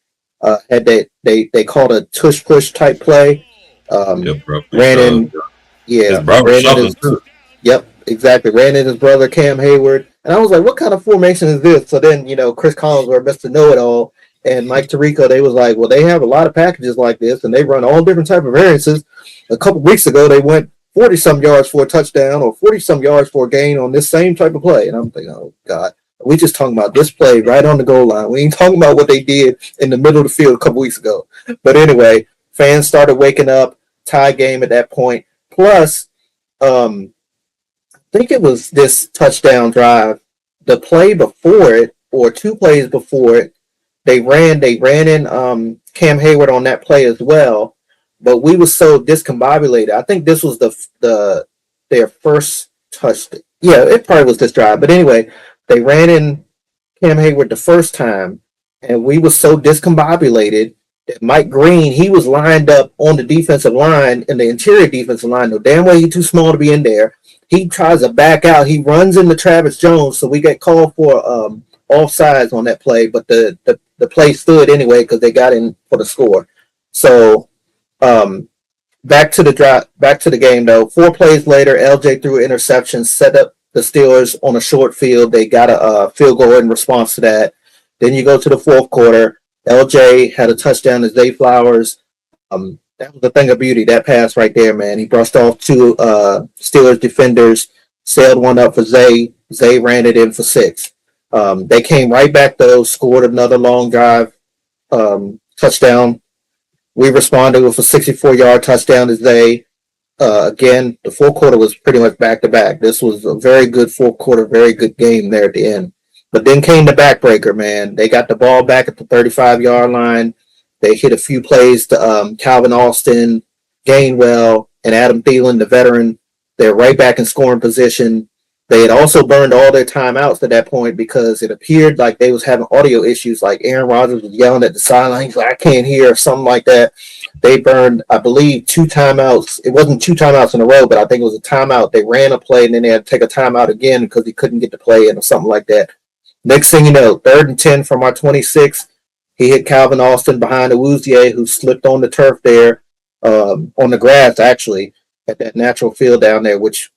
had that they called a tush push type play. Ran in, yep, exactly. Ran in his brother Cam Hayward, and I was like, "What kind of formation is this?" So then, Chris Collins or Mr. Know It All and Mike Tirico, they was like, "Well, they have a lot of packages like this, and they run all different type of variances." A couple weeks ago, they went 40-some yards for a touchdown or 40-some yards for a gain on this same type of play. And I'm thinking, oh, God, we just talking about this play right on the goal line. We ain't talking about what they did in the middle of the field a couple weeks ago. But anyway, fans started waking up, tie game at that point. Plus, I think it was this touchdown drive. The play before it, or 2 plays before it, they ran in Cam Hayward on that play as well. But we were so discombobulated. I think this was their first touchdown. Yeah, it probably was this drive. But anyway, they ran in Cam Hayward the first time, and we were so discombobulated that Mike Green, he was lined up on the defensive line, in the interior defensive line. No damn way he's too small to be in there. He tries to back out. He runs into Travis Jones, so we get called for offsides on that play. But the play stood anyway because they got in for the score. So back to the game though. 4 plays later, LJ threw an interception, set up the Steelers on a short field. They got a field goal in response to that. Then you go to the fourth quarter. LJ had a touchdown to Zay Flowers. That was the thing of beauty, that pass right there, man. He brushed off 2 Steelers defenders, sailed one up for Zay. Zay ran it in for 6. They came right back though, scored another long drive touchdown. We responded with a 64-yard touchdown to Zay. Again, the fourth quarter was pretty much back-to-back. This was a very good fourth quarter, very good game there at the end. But then came the backbreaker, man. They got the ball back at the 35-yard line. They hit a few plays to Calvin Austin, Gainwell, and Adam Thielen, the veteran. They're right back in scoring position. They had also burned all their timeouts at that point because it appeared like they was having audio issues. Like Aaron Rodgers was yelling at the sideline. He's like, I can't hear, or something like that. They burned, I believe, 2 timeouts. It wasn't 2 timeouts in a row, but I think it was a timeout. They ran a play, and then they had to take a timeout again because he couldn't get the play in or something like that. Next thing you know, 3rd and 10 from our 26. He hit Calvin Austin behind Awuzie, who slipped on the turf there, on the grass, actually, at that natural field down there, which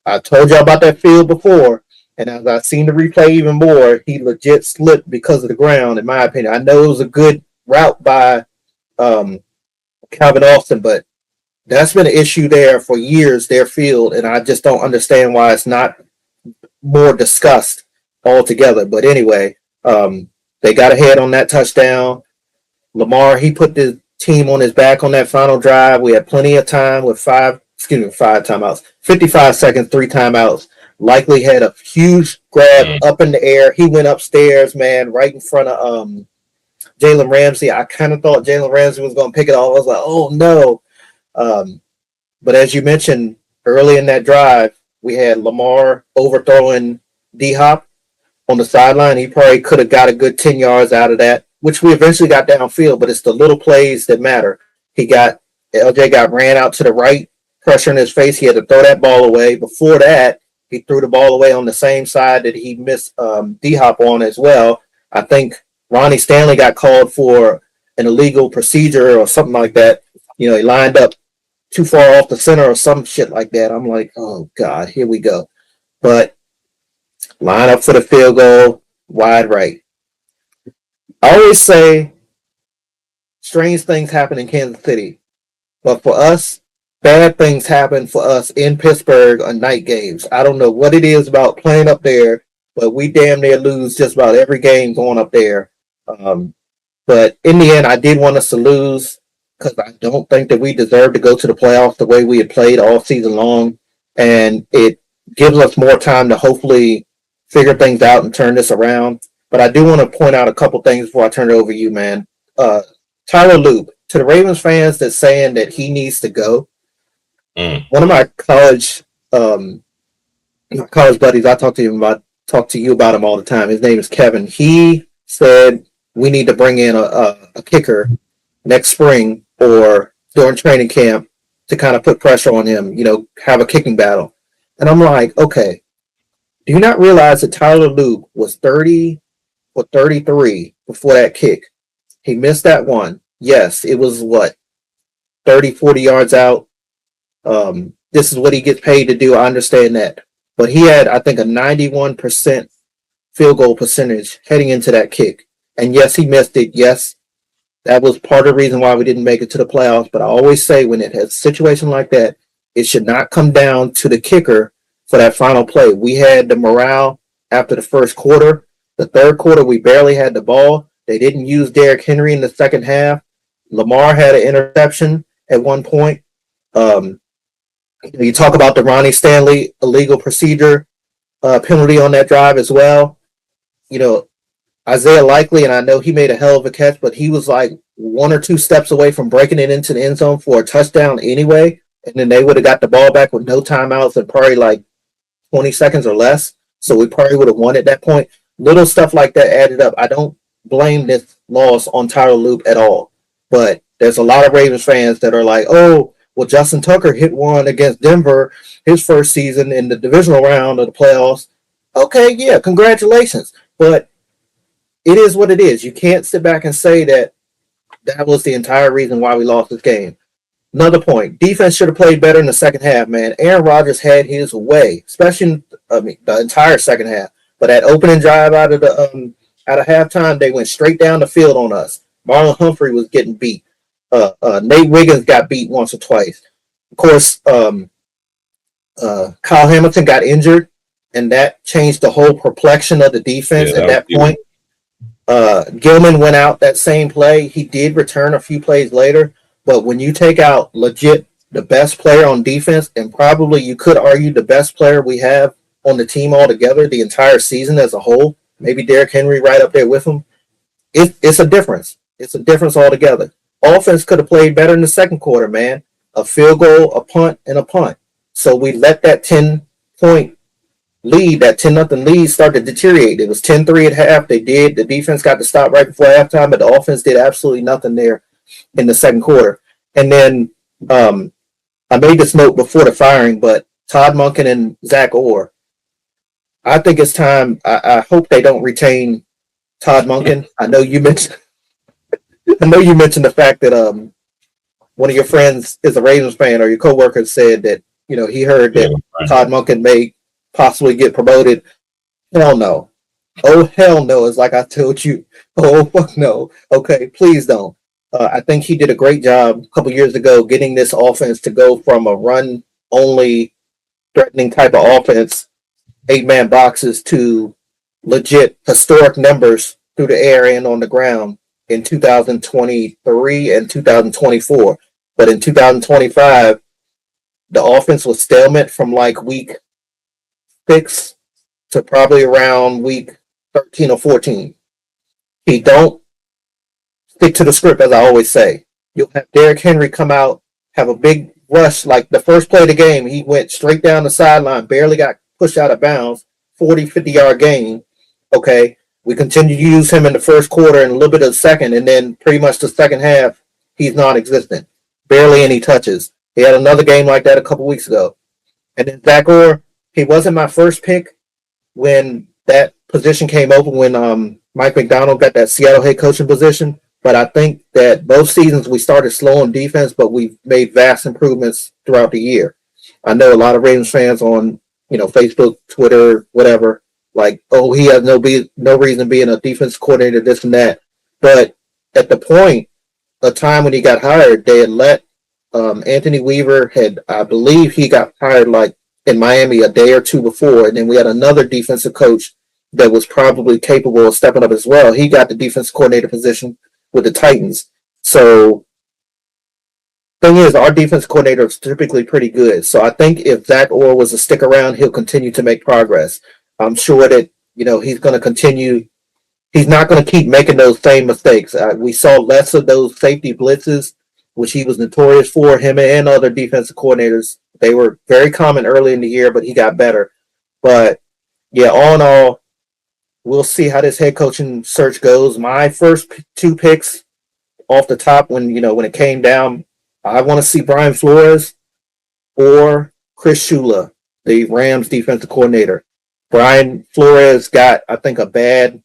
I told y'all about that field before, And as I've seen the replay even more, he legit slipped because of the ground, in my opinion. I know it was a good route by Calvin Austin, but that's been an issue there for years, their field, and I just don't understand why it's not more discussed altogether. But anyway, they got ahead on that touchdown. Lamar, he put the team on his back on that final drive. We had plenty of time with five timeouts, 55 seconds, 3 timeouts. Likely had a huge grab up in the air. He went upstairs, man, right in front of Jalen Ramsey. I kind of thought Jalen Ramsey was going to pick it off. I was like, oh no. But as you mentioned early in that drive, we had Lamar overthrowing D-Hop on the sideline. He probably could have got a good 10 yards out of that, which we eventually got downfield, but it's the little plays that matter. LJ got ran out to the right, pressure in his face. He had to throw that ball away. Before that, he threw the ball away on the same side that he missed D-Hop on as well. I think Ronnie Stanley got called for an illegal procedure or something like that. He lined up too far off the center or some shit like that. I'm like, oh, God, here we go. But line up for the field goal, wide right. I always say strange things happen in Kansas City. But for us, bad things happen for us in Pittsburgh on night games. I don't know what it is about playing up there, but we damn near lose just about every game going up there. But in the end, I did want us to lose because I don't think that we deserve to go to the playoffs the way we had played all season long. And it gives us more time to hopefully figure things out and turn this around. But I do want to point out a couple things before I turn it over to you, man. Tyler Loop, to the Ravens fans that's saying that he needs to go, one of my college buddies, I talk to you about him all the time. His name is Kevin. He said we need to bring in a kicker next spring or during training camp to kind of put pressure on him, have a kicking battle. And I'm like, okay, do you not realize that Tyler Loop was 30 or 33 before that kick? He missed that one. Yes, it was 30, 40 yards out. This is what he gets paid to do. I understand that. But he had, I think, a 91% field goal percentage heading into that kick. And yes, he missed it. Yes, that was part of the reason why we didn't make it to the playoffs. But I always say when it has a situation like that, it should not come down to the kicker for that final play. We had the morale after the first quarter. The third quarter, we barely had the ball. They didn't use Derrick Henry in the second half. Lamar had an interception at one point. You talk about the Ronnie Stanley illegal procedure penalty on that drive as well. Isaiah Likely, and I know he made a hell of a catch, but he was like 1 or 2 steps away from breaking it into the end zone for a touchdown anyway. And then they would have got the ball back with no timeouts and probably like 20 seconds or less. So we probably would have won at that point. Little stuff like that added up. I don't blame this loss on Tyler Loop at all. But there's a lot of Ravens fans that are like, oh, well, Justin Tucker hit one against Denver his first season in the divisional round of the playoffs. Okay, yeah, congratulations. But it is what it is. You can't sit back and say that was the entire reason why we lost this game. Another point, defense should have played better in the second half, man. Aaron Rodgers had his way, especially the entire second half. But that opening drive out of halftime, they went straight down the field on us. Marlon Humphrey was getting beat. Nate Wiggins got beat once or twice. Of course, Kyle Hamilton got injured, and that changed the whole complexion of the defense at that point. Gilman went out that same play. He did return a few plays later, but when you take out legit the best player on defense, and probably you could argue the best player we have on the team altogether, the entire season as a whole, maybe Derrick Henry right up there with him, it's a difference. It's a difference altogether. Offense could have played better in the second quarter, man. A field goal, a punt, and a punt. So we let that 10-point lead, that 10-0 lead start to deteriorate. It was 10-3 at half. The defense got to stop right before halftime, but the offense did absolutely nothing there in the second quarter. And then I made this note before the firing, but Todd Monken and Zach Orr, I think it's time. I hope they don't retain Todd Monken. I know you mentioned the fact that one of your friends is a Ravens fan, or your coworker said that he heard that Todd Monken may possibly get promoted. Hell no. Oh, hell no. It's like I told you. Oh, fuck no. Okay, please don't. I think he did a great job a couple years ago getting this offense to go from a run only threatening type of offense, 8-man boxes, to legit historic numbers through the air and on the ground in 2023 and 2024. But in 2025, the offense was stalemate from like week 6 to probably around week 13 or 14. He don't stick to the script, as I always say. You'll have Derrick Henry come out, have a big rush. Like the first play of the game, he went straight down the sideline, barely got pushed out of bounds, 40, 50-yard gain. Okay, we continue to use him in the first quarter and a little bit of the second, and then pretty much the second half, he's non-existent. Barely any touches. He had another game like that a couple weeks ago. And then Zach Orr, he wasn't my first pick when that position came open, when Mike McDonald got that Seattle head coaching position. But I think that both seasons we started slow on defense, but we've made vast improvements throughout the year. I know a lot of Ravens fans on, Facebook, Twitter, whatever, like, oh, he has no reason being a defense coordinator, this and that. But at the point of time when he got hired, they had let Anthony Weaver I believe he got hired like in Miami a day or two before, and then we had another defensive coach that was probably capable of stepping up as well. He got the defense coordinator position with the Titans. So thing is, our defense coordinator is typically pretty good. So I think if Zach Orr was to stick around, he'll continue to make progress. I'm sure that, he's going to continue. He's not going to keep making those same mistakes. We saw less of those safety blitzes, which he was notorious for, him and other defensive coordinators. They were very common early in the year, but he got better. But yeah, all in all, we'll see how this head coaching search goes. My first two picks off the top, when it came down, I want to see Brian Flores or Chris Shula, the Rams defensive coordinator. Brian Flores got, I think, a bad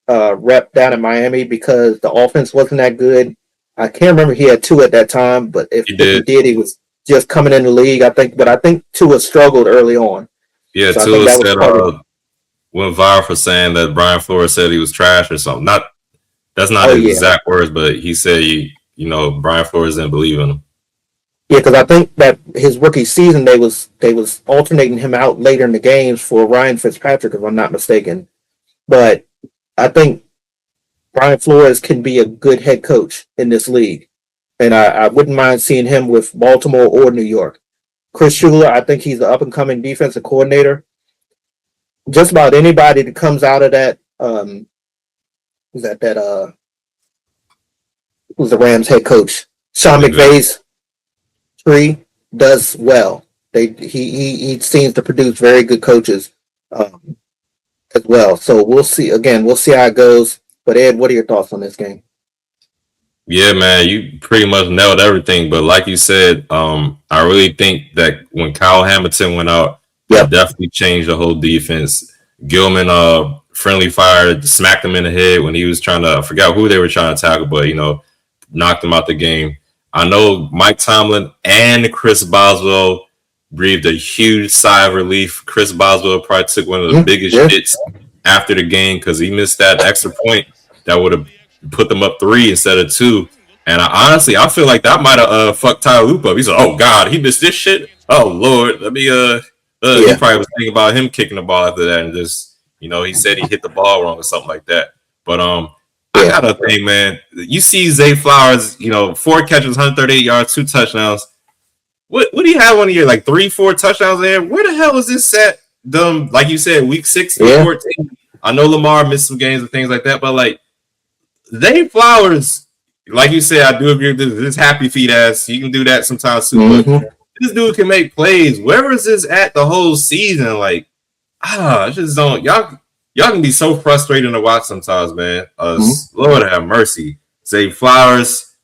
rep down in Miami because the offense wasn't that good. I can't remember, he had two at that time, but if he did, he was just coming in the league, I think. But I think Tua struggled early on. Yeah, so Tua said went viral for saying that Brian Flores said he was trash or something. That's not his exact words, but he said Brian Flores didn't believe in him. Yeah, because I think that his rookie season they was alternating him out later in the games for Ryan Fitzpatrick, if I'm not mistaken. But I think Brian Flores can be a good head coach in this league, and I wouldn't mind seeing him with Baltimore or New York. Chris Shula, I think he's an up-and-coming defensive coordinator. Just about anybody that comes out of that, who's the Rams head coach? Sean McVay's tree does well. He seems to produce very good coaches as well. So we'll see. Again, we'll see how it goes. But Ed, what are your thoughts on this game? Yeah, man, you pretty much nailed everything. But like you said, I really think that when Kyle Hamilton went out, it definitely changed the whole defense. Gilman, friendly fire, smacked him in the head when he was trying to, I forgot who they were trying to tackle, but, knocked him out the game. I know Mike Tomlin and Chris Boswell breathed a huge sigh of relief. Chris Boswell probably took one of the biggest hits after the game because he missed that extra point that would have put them up 3 instead of 2. And I feel like that might have fucked Tyler Loop up. He said, "Oh God, he missed this shit. Oh Lord, let me." He probably was thinking about him kicking the ball after that, and just he said he hit the ball wrong or something like that. But I got a thing, man. You see Zay Flowers, 4 catches, 138 yards, 2 touchdowns. What do you have one of your 3-4 touchdowns there? Where the hell is this at? Like you said, week 6 to 14. I know Lamar missed some games and things like that, but Zay Flowers, like you said, I do agree with this happy feet ass. You can do that sometimes too, but this dude can make plays. Where is this at the whole season? I just don't. Y'all can be so frustrating to watch sometimes, man. Lord have mercy. Zay Flowers,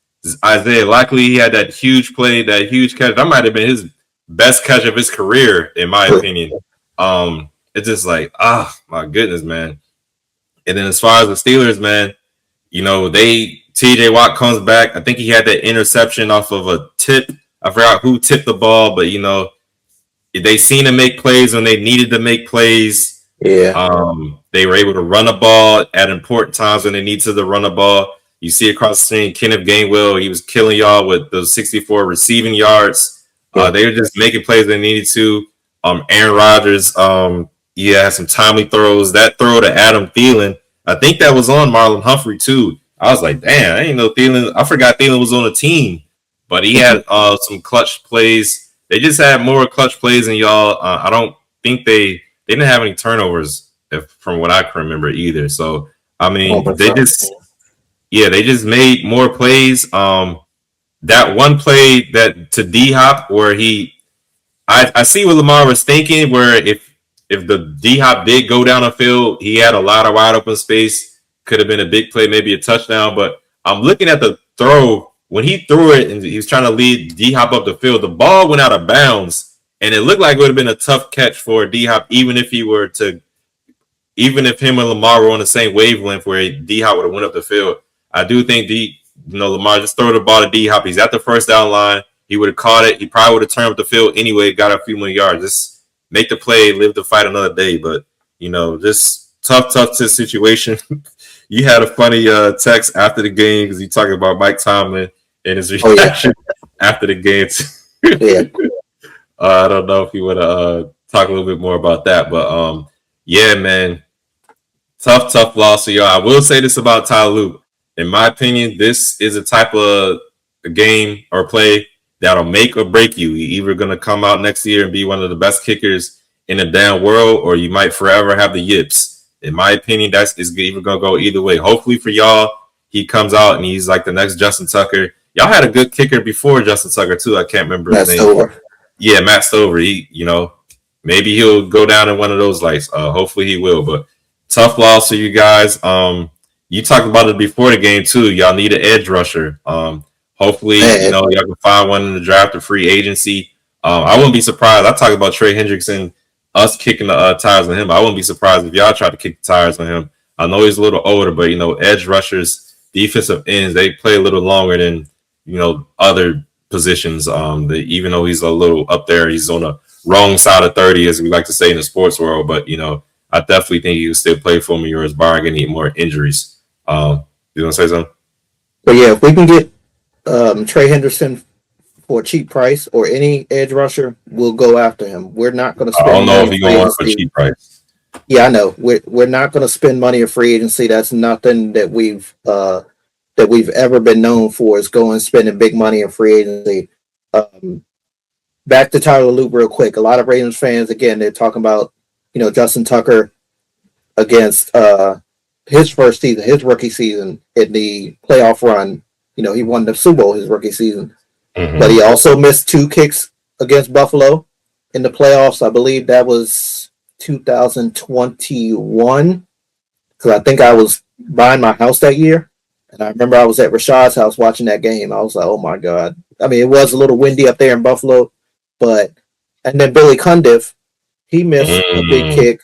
Isaiah Likely, he had that huge play, that huge catch. That might have been his best catch of his career, in my opinion. It's just my goodness, man. And then as far as the Steelers, man, TJ Watt comes back. I think he had that interception off of a tip. I forgot who tipped the ball, but they seen him make plays when they needed to make plays. Yeah. They were able to run the ball at important times when they needed to run the ball. You see across the screen, Kenneth Gainwell, he was killing y'all with those 64 receiving yards. They were just making plays they needed to. Aaron Rodgers, had some timely throws. That throw to Adam Thielen, I think that was on Marlon Humphrey too. I was like, damn, I didn't know Thielen. I forgot Thielen was on the team, but he had some clutch plays. They just had more clutch plays than y'all. I don't think they didn't have any turnovers, from what I can remember either. So I mean, they just made more plays. That one play that to D Hop where I see what Lamar was thinking. Where if the D Hop did go down the field, he had a lot of wide open space. Could have been a big play, maybe a touchdown. But I'm looking at the throw when he threw it and he was trying to lead D Hop up the field. The ball went out of bounds, and it looked like it would have been a tough catch for D Hop, even if him and Lamar were on the same wavelength, where D Hop would have went up the field. I do think Lamar just throw the ball to D Hop. He's at the first down line. He would have caught it. He probably would have turned up the field anyway, got a few more yards. Just make the play, live to fight another day. But, just tough situation. You had a funny text after the game because you talking about Mike Tomlin and his reaction after the game. I don't know if you want to talk a little bit more about that. But, man, tough loss for y'all. I will say this about Ty Lue. In my opinion, this is a type of a game or play that'll make or break you. You're either going to come out next year and be one of the best kickers in the damn world, or you might forever have the yips. In my opinion, it's even going to go either way. Hopefully for y'all, he comes out and he's like the next Justin Tucker. Y'all had a good kicker before Justin Tucker, too. I can't remember his name. Stover. Yeah, Matt Stover. He, maybe he'll go down in one of those lights. Hopefully he will. But tough loss for you guys. You talked about it before the game, too. Y'all need an edge rusher. Hopefully, y'all can find one in the draft or free agency. I wouldn't be surprised. I talked about Trey Hendrickson, us kicking the tires on him. I wouldn't be surprised if y'all try to kick the tires on him. I know he's a little older, but, edge rushers, defensive ends, they play a little longer than, other positions. Even though he's a little up there, he's on the wrong side of 30, as we like to say in the sports world. But, I definitely think he can still play for me, or his bar going to need more injuries. You want to say something? But, yeah, if we can get Trey Henderson for a cheap price, or any edge rusher, we'll go after him. We're not going to spend. I don't know if he's going to want for a cheap price. Yeah, I know. We're not going to spend money in free agency. That's nothing that we've ever been known for, is going spending big money in free agency. Back to Tyler Lue real quick. A lot of Ravens fans, again, they're talking about Justin Tucker against his first season, his rookie season in the playoff run. He won the Super Bowl his rookie season. Mm-hmm. But he also missed 2 kicks against Buffalo in the playoffs. I believe that was 2021. Because I think I was buying my house that year. And I remember I was at Rashad's house watching that game. I was like, oh, my God. I mean, it was a little windy up there in Buffalo. And then Billy Cundiff, he missed a big kick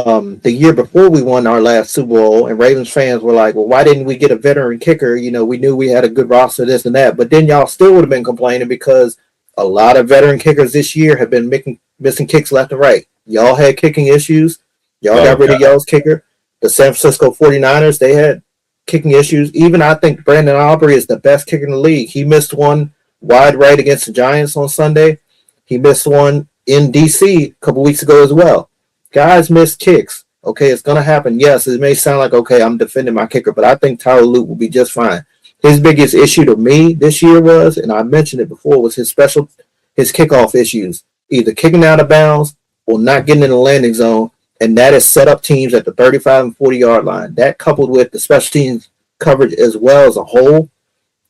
the year before we won our last Super Bowl, and Ravens fans were like, well, why didn't we get a veteran kicker? We knew we had a good roster, this and that. But then y'all still would have been complaining because a lot of veteran kickers this year have been missing kicks left and right. Y'all had kicking issues. Y'all got rid of y'all's kicker. The San Francisco 49ers, they had kicking issues. Even I think Brandon Aubrey is the best kicker in the league. He missed one wide right against the Giants on Sunday. He missed one in D.C. a couple weeks ago as well. Guys miss kicks. Okay, it's going to happen. Yes, it may sound like, okay, I'm defending my kicker, but I think Tyler Lue will be just fine. His biggest issue to me this year was, and I mentioned it before, was his kickoff issues. Either kicking out of bounds or not getting in the landing zone, and that has set up teams at the 35 and 40-yard line. That, coupled with the special teams coverage as well as a whole,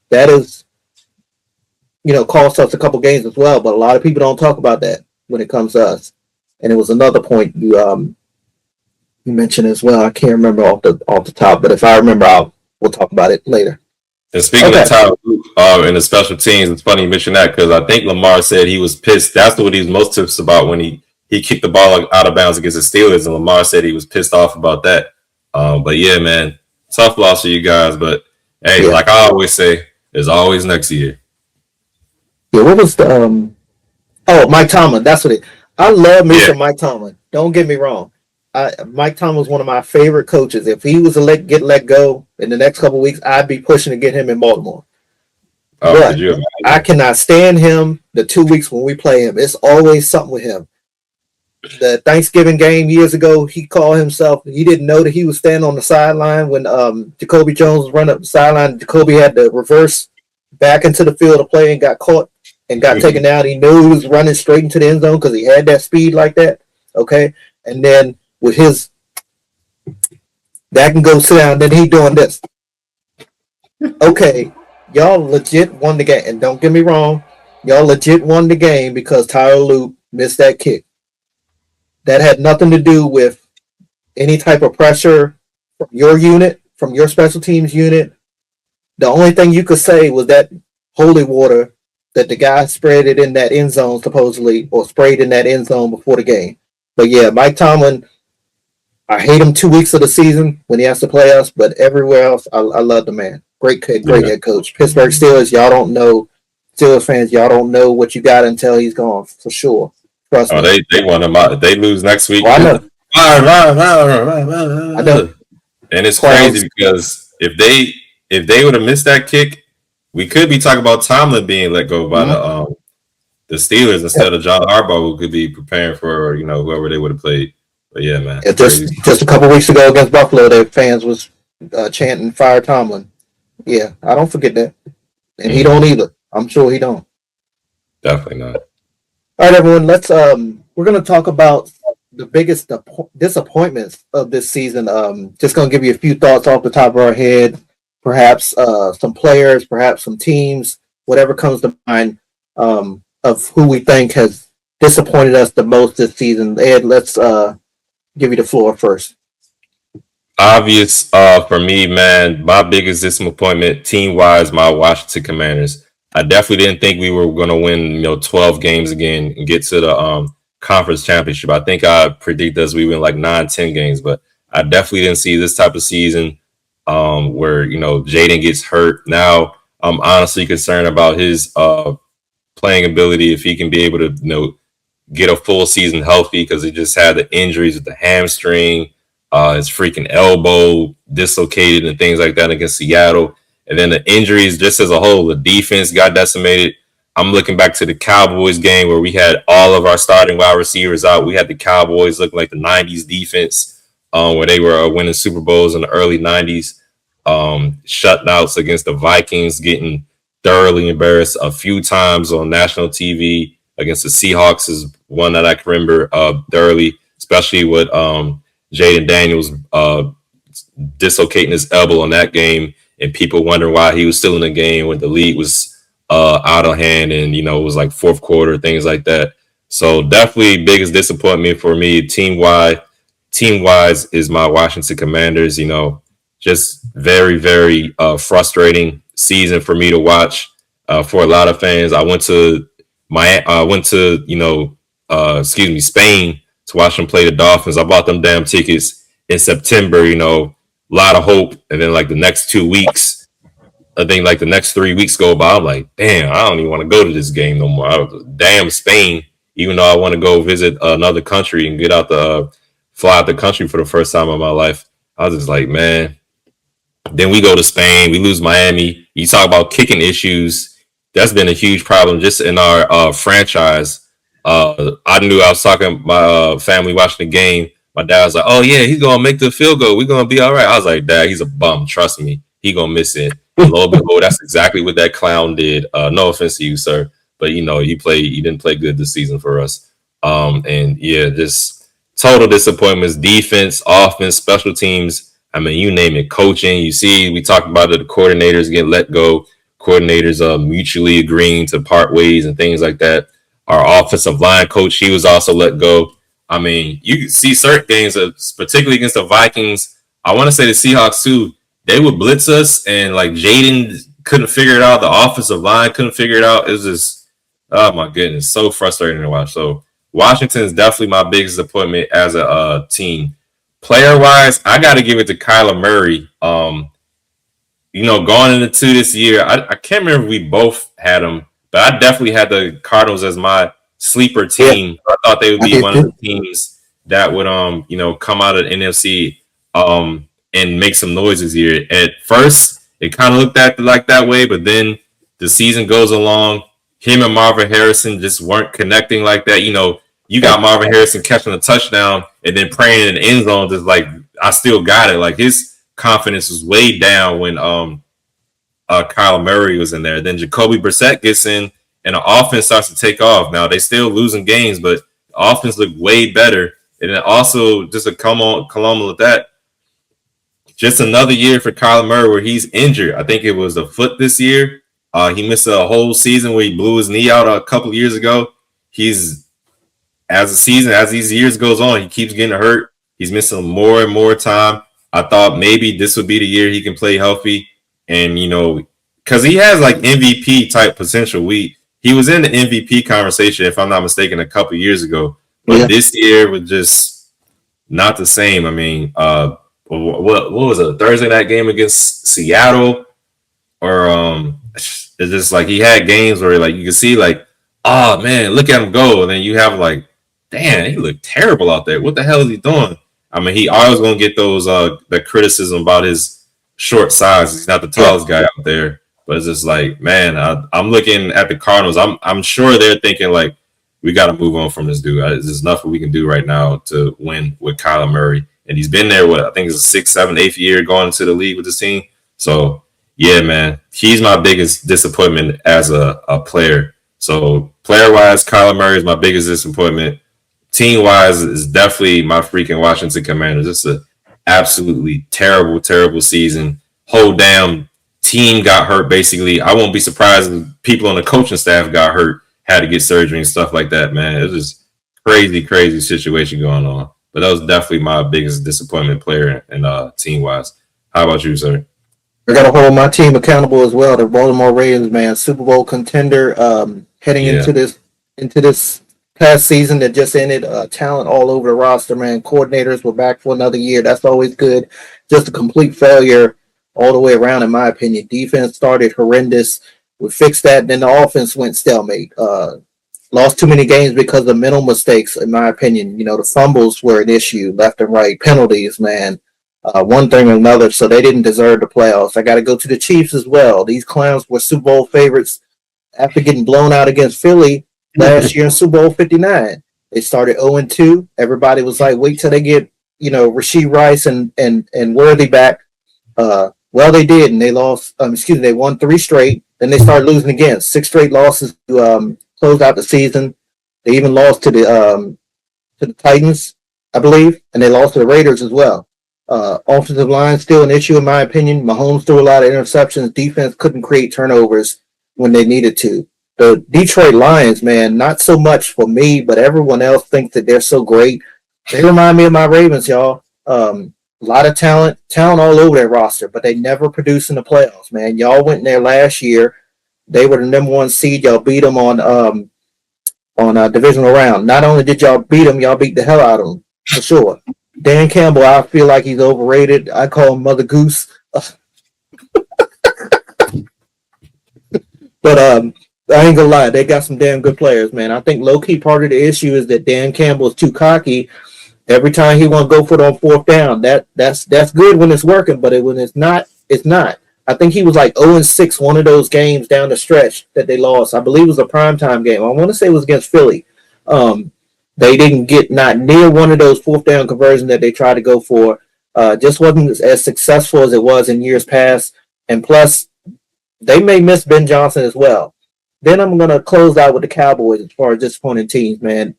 that is, cost us a couple games as well, but a lot of people don't talk about that when it comes to us. And it was another point you mentioned as well. I can't remember off the top, but if I remember, we'll talk about it later. And speaking of Tyler Lue and the special teams, it's funny you mention that because I think Lamar said he was pissed. That's what he was most pissed about when he kicked the ball out of bounds against the Steelers, and Lamar said he was pissed off about that. But yeah, man, tough loss for you guys. But hey, like I always say, there's always next year. Yeah, what was the Mike Tomlin? That's what it. I love me some Mike Tomlin. Don't get me wrong. Mike Tomlin was one of my favorite coaches. If he was to get let go in the next couple of weeks, I'd be pushing to get him in Baltimore. Oh, But could you imagine? I cannot stand him the 2 weeks when we play him. It's always something with him. The Thanksgiving game years ago, he called himself. He didn't know that he was standing on the sideline when Jacoby Jones was running up the sideline. Jacoby had to reverse back into the field to play and got caught and got taken down. He knew he was running straight into the end zone because he had that speed like that. Okay, and then with his that can go sit down. Then he doing this. Okay, y'all legit won the game, and don't get me wrong, y'all legit won the game because Tyler Luke missed that kick. That had nothing to do with any type of pressure from your unit, from your special teams unit. The only thing you could say was that holy water that the guy sprayed it in that end zone, supposedly, or sprayed in that end zone before the game. But yeah, Mike Tomlin, I hate him 2 weeks of the season when he has to play us, but everywhere else, I love the man. Great head coach. Pittsburgh Steelers, y'all don't know. Steelers fans, y'all don't know what you got until he's gone, for sure. Trust me. They want him out. If they lose next week. Oh, I know. I know. And it's crazy because if they would have missed that kick, we could be talking about Tomlin being let go by the Steelers instead of John Harbaugh, who could be preparing for whoever they would have played. But yeah, man. Just a couple weeks ago against Buffalo, their fans was chanting "Fire Tomlin." Yeah, I don't forget that, and he don't either. I'm sure he don't. Definitely not. All right, everyone. Let's we're gonna talk about the biggest disappointments of this season. Just gonna give you a few thoughts off the top of our head. Perhaps some players, perhaps some teams, whatever comes to mind of who we think has disappointed us the most this season. Ed, let's give you the floor first. Obvious for me, man, my biggest disappointment team-wise, my Washington Commanders. I definitely didn't think we were going to win, 12 games again and get to the conference championship. I think I predicted us we win like 9-10 games, but I definitely didn't see this type of season where, Jaden gets hurt. Now I'm honestly concerned about his playing ability, if he can be able to, get a full season healthy, because he just had the injuries with the hamstring, his freaking elbow dislocated and things like that against Seattle. And then the injuries just as a whole, the defense got decimated. I'm looking back to the Cowboys game where we had all of our starting wide receivers out. We had the Cowboys looking like the 90s defense where they were winning Super Bowls in the early 90s. Shutouts against the Vikings, getting thoroughly embarrassed a few times on national TV. Against the Seahawks is one that I can remember thoroughly, especially with Jaden Daniels dislocating his elbow in that game, and people wondering why he was still in the game when the league was out of hand and, it was like fourth quarter, things like that. So definitely biggest disappointment for me team-wise is my Washington Commanders. Just very, very frustrating season for me to watch for a lot of fans. I went to Spain to watch them play the Dolphins. I bought them damn tickets in September, a lot of hope. And then like the next 2 weeks, I think like the next 3 weeks go by, I'm like, damn, I don't even want to go to this game no more. Damn Spain, even though I want to go visit another country and fly out the country for the first time in my life. I was just like, man. Then we go to Spain, we lose Miami. You talk about kicking issues. That's been a huge problem just in our franchise. I knew I was talking my family watching the game. My dad was like, oh, yeah, he's going to make the field goal. We're going to be all right. I was like, Dad, he's a bum. Trust me. He's going to miss it. And lo and behold, that's exactly what that clown did. No offense to you, sir. But, you didn't play good this season for us. And, yeah, just total disappointments. Defense, offense, special teams. I mean, you name it. Coaching. You see, we talked about it. The coordinators getting let go. Coordinators mutually agreeing to part ways and things like that. Our offensive line coach, he was also let go. I mean, you can see certain games, particularly against the Vikings. I want to say the Seahawks too. They would blitz us, and like Jaden couldn't figure it out. The offensive line couldn't figure it out. It was just, oh my goodness, so frustrating to watch. So Washington is definitely my biggest disappointment as a team. Player wise, I got to give it to Kyler Murray. Going into this year, I can't remember if we both had him, but I definitely had the Cardinals as my sleeper team. I thought they would be one of the teams that would come out of the NFC and make some noise this year. At first, it kind of looked at like that way, but then the season goes along. Him and Marvin Harrison just weren't connecting like that. You got Marvin Harrison catching a touchdown and then praying in the end zone, just like I still got it. Like his confidence was way down when Kyler Murray was in there. Then Jacoby Brissett gets in, and the offense starts to take off. Now they still losing games, but the offense looked way better. And then also just a Coloma with that. Just another year for Kyler Murray where he's injured. I think it was the foot this year. He missed a whole season where he blew his knee out a couple of years ago. As these years goes on, he keeps getting hurt. He's missing more and more time. I thought maybe this would be the year he can play healthy. And, because he has like MVP type potential. He was in the MVP conversation, if I'm not mistaken, a couple of years ago. But This year was just not the same. I mean, what was it? Thursday night game against Seattle, or it's just like he had games where like you can see like, oh man, look at him go, and then you have like, damn, he looked terrible out there. What the hell is he doing? I mean, he always gonna get those the criticism about his short size. He's not the tallest guy out there, but it's just like, man, I'm looking at the Cardinals. I'm sure they're thinking like, we got to move on from this dude. There's nothing we can do right now to win with Kyler Murray. And he's been there, I think it's a 6th, 7th, 8th year going into the league with this team. So, yeah, man, he's my biggest disappointment as a player. So, player-wise, Kyler Murray is my biggest disappointment. Team-wise is definitely my freaking Washington Commanders. It's an absolutely terrible, terrible season. Whole damn team got hurt, basically. I won't be surprised if people on the coaching staff got hurt, had to get surgery and stuff like that, man. It was just crazy, crazy situation going on. But that was definitely my biggest disappointment player and team-wise. How about you, sir? I got to hold my team accountable as well. The Baltimore Ravens, man, Super Bowl contender, heading into this past season that just ended. Talent all over the roster, man. Coordinators were back for another year. That's always good. Just a complete failure all the way around, in my opinion. Defense started horrendous. We fixed that, and then the offense went stalemate. Lost too many games because of mental mistakes, in my opinion. The fumbles were an issue, left and right. Penalties, man. One thing or another, so they didn't deserve the playoffs. I got to go to the Chiefs as well. These clowns were Super Bowl favorites after getting blown out against Philly last year in Super Bowl 59. They started 0-2. Everybody was like, wait till they get, Rashee Rice and Worthy back. Well, they did, and they lost. They won 3 straight. Then they started losing again. 6 straight losses to close out the season. They even lost to the Titans, I believe, and they lost to the Raiders as well. Offensive line still an issue in my opinion. Mahomes threw a lot of interceptions. Defense couldn't create turnovers when they needed to. The Detroit Lions, man, not so much for me, but everyone else thinks that they're so great. They remind me of my Ravens, y'all. A lot of talent all over their roster, but they never produce in the playoffs, man. Y'all went in there last year. They were the number 1 seed. Y'all beat them on a divisional round. Not only did y'all beat them, y'all beat the hell out of them, for sure. Dan Campbell, I feel like he's overrated. I call him Mother Goose. But I ain't gonna lie, they got some damn good players, man. I think low-key part of the issue is that Dan Campbell is too cocky. Every time he want to go for it on 4th down, that's good when it's working, but when it's not, it's not. I think he was like 0-6 one of those games down the stretch that they lost. I believe it was a primetime game. I want to say it was against Philly. They didn't get not near one of those 4th down conversions that they tried to go for. Just wasn't as successful as it was in years past. And plus, they may miss Ben Johnson as well. Then I'm going to close out with the Cowboys as far as disappointing teams, man.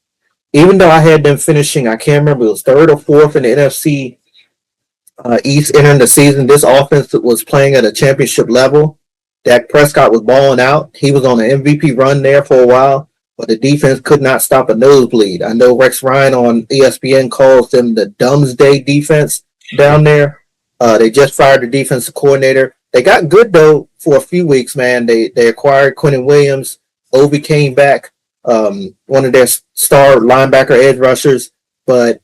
Even though I had them finishing, I can't remember, it was 3rd or 4th in the NFC East entering the season. This offense was playing at a championship level. Dak Prescott was balling out. He was on an MVP run there for a while, but the defense could not stop a nosebleed. I know Rex Ryan on ESPN calls them the Doomsday defense down there. They just fired the defensive coordinator. They got good, though, for a few weeks, man. They acquired Quentin Williams. Obi came back, one of their star linebacker edge rushers, but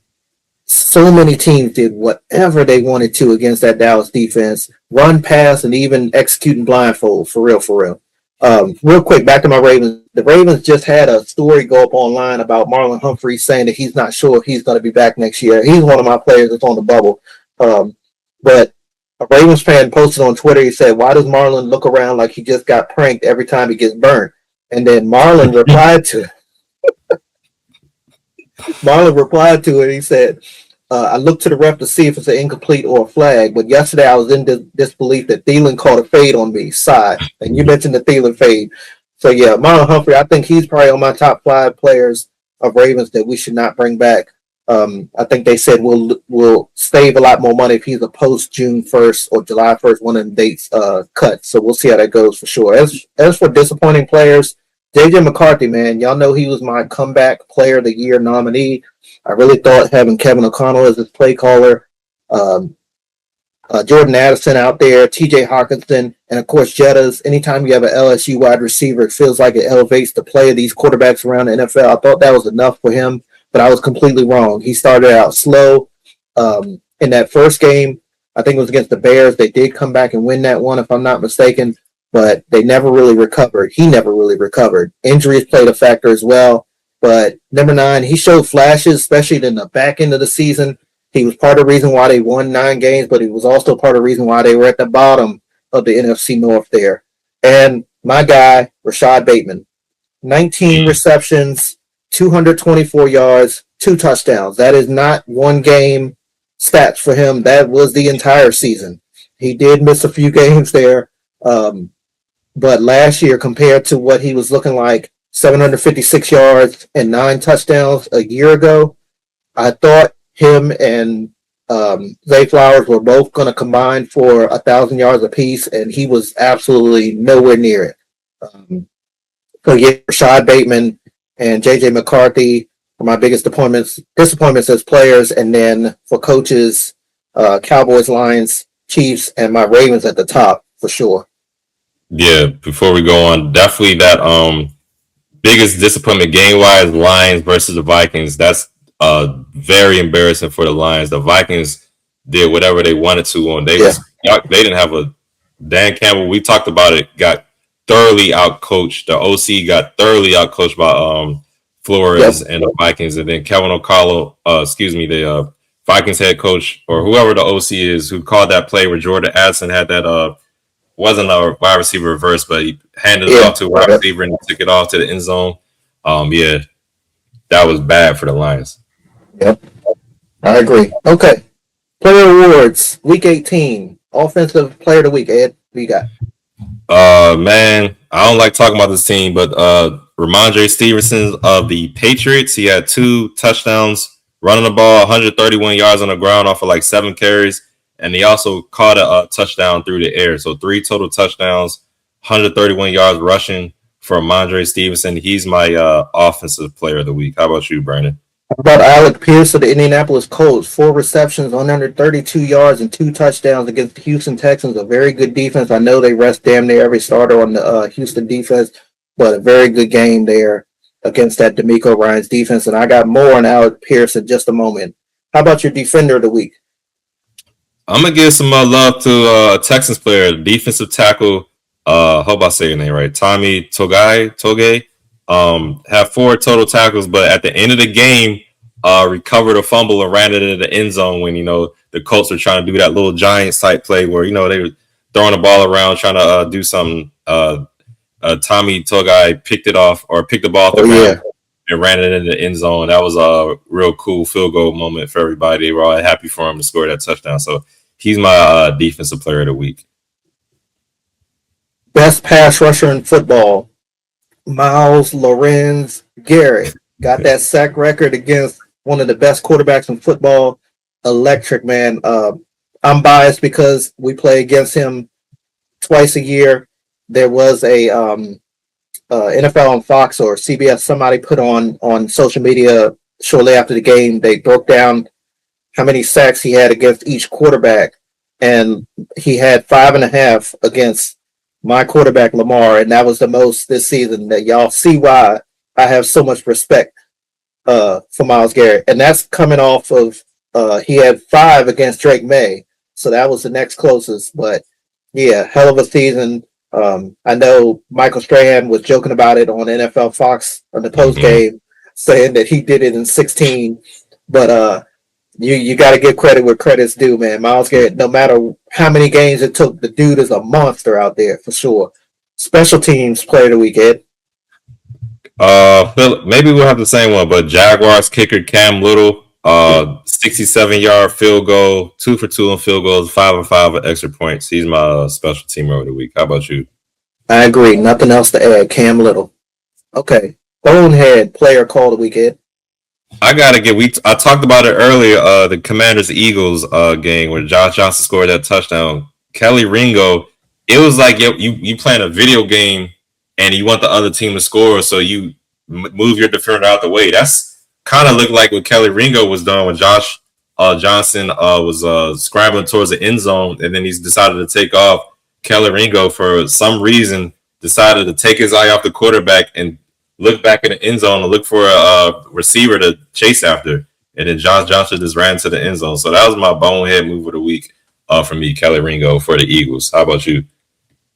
so many teams did whatever they wanted to against that Dallas defense, run, pass, and even executing blindfold, for real, for real. Real quick, back to my Ravens. The Ravens just had a story go up online about Marlon Humphrey saying that he's not sure if he's going to be back next year. He's one of my players that's on the bubble. But a Ravens fan posted on Twitter, he said, why does Marlon look around like he just got pranked every time he gets burnt? And then Marlon replied to it. He said, I looked to the ref to see if it's an incomplete or a flag, but yesterday I was in disbelief that Thielen caught a fade on me, side. And you mentioned the Thielen fade. So, yeah, Marlon Humphrey, I think he's probably on my top 5 players of Ravens that we should not bring back. I think they said we'll save a lot more money if he's a post June 1st or July 1st, one of the dates cut. So we'll see how that goes for sure. As for disappointing players, JJ McCarthy, man, y'all know he was my comeback player of the year nominee. I really thought having Kevin O'Connell as his play caller, Jordan Addison out there, TJ Hawkinson, and of course Jettas. Anytime you have an LSU wide receiver, it feels like it elevates the play of these quarterbacks around the NFL. I thought that was enough for him, but I was completely wrong. He started out slow. In that first game, I think it was against the Bears. They did come back and win that one, if I'm not mistaken, but they never really recovered. He never really recovered. Injuries played a factor as well. But number 9, he showed flashes, especially in the back end of the season. He was part of the reason why they won 9 games, but he was also part of the reason why they were at the bottom of the NFC North there. And my guy, Rashad Bateman, 19 receptions, 224 yards, 2 touchdowns. That is not one game stats for him. That was the entire season. He did miss a few games there. But last year, compared to what he was looking like, 756 yards and 9 touchdowns a year ago, I thought him and Zay Flowers were both going to combine for 1,000 yards apiece, and he was absolutely nowhere near it. So yeah, Rashad Bateman and JJ McCarthy are my biggest disappointments as players, and then for coaches, Cowboys, Lions, Chiefs, and my Ravens at the top for sure. Yeah, before we go on, definitely that biggest disappointment game-wise, Lions versus the Vikings. That's very embarrassing for the Lions. The Vikings did whatever they wanted to on. They didn't have a Dan Campbell. We talked about it. Got thoroughly outcoached. The OC got thoroughly outcoached by Flores and the Vikings, and then Kevin O'Connell. The Vikings head coach or whoever the OC is who called that play where Jordan Addison had that wasn't a wide receiver reverse, but he handed it off to a wide receiver and took it off to the end zone. That was bad for the Lions. Yep, I agree. Okay, player awards, week 18, offensive player of the week. Ed, what you got? Man, I don't like talking about this team, but Ramondre Stevenson of the Patriots, he had 2 touchdowns, running the ball, 131 yards on the ground off of like 7 carries. And he also caught a touchdown through the air. So 3 total touchdowns, 131 yards rushing for Ramondre Stevenson. He's my offensive player of the week. How about you, Brandon? How about Alec Pierce of the Indianapolis Colts? 4 receptions, 132 yards, and 2 touchdowns against the Houston Texans. A very good defense. I know they rest damn near every starter on the Houston defense, but a very good game there against that DeMeco Ryans defense. And I got more on Alec Pierce in just a moment. How about your defender of the week? I'm going to give some love to a Texans player, defensive tackle. Hope I say your name right. Tommy Toge. Have 4 total tackles, but at the end of the game, recovered a fumble and ran it into the end zone when, the Colts were trying to do that little Giants type play where, they were throwing the ball around, trying to do something. Tommy Togai picked the ball off the ground and ran it into the end zone. That was a real cool field goal moment for everybody. They were all happy for him to score that touchdown. So he's my defensive player of the week. Best pass rusher in football, Myles Lorenz Garrett. Got that sack record against one of the best quarterbacks in football. Electric, man. I'm biased because we play against him twice a year. There was a NFL on Fox or CBS, somebody put on social media shortly after the game. They broke down how many sacks he had against each quarterback, and he had 5.5 against my quarterback Lamar, and that was the most this season. That y'all see why I have so much respect for Myles Garrett, and that's coming off of he had 5 against Drake May, so that was the next closest. But yeah, hell of a season. I know Michael Strahan was joking about it on NFL Fox on the post game, saying that he did it in 16. But you got to give credit where credit's due, man. Myles Garrett, no matter how many games it took, the dude is a monster out there for sure. Special teams player of the week, Ed. Phil, maybe we'll have the same one, but Jaguars kicker Cam Little, 67-yard field goal, 2 for 2 on field goals, 5 and 5 with extra points. He's my special teamer of the week. How about you? I agree. Nothing else to add. Cam Little. Okay. Bonehead player call of the week, Ed. I gotta I talked about it earlier. The Commanders Eagles game where Josh Johnson scored that touchdown. Kelly Ringo. It was like you playing a video game and you want the other team to score, so you move your defender out the way. That's kind of looked like what Kelly Ringo was doing when Josh Johnson was scrambling towards the end zone, and then he's decided to take off. Kelly Ringo, for some reason, decided to take his eye off the quarterback and look back in the end zone and look for a receiver to chase after. And then Josh Johnson just ran to the end zone. So that was my bonehead move of the week for me, Kelly Ringo, for the Eagles. How about you?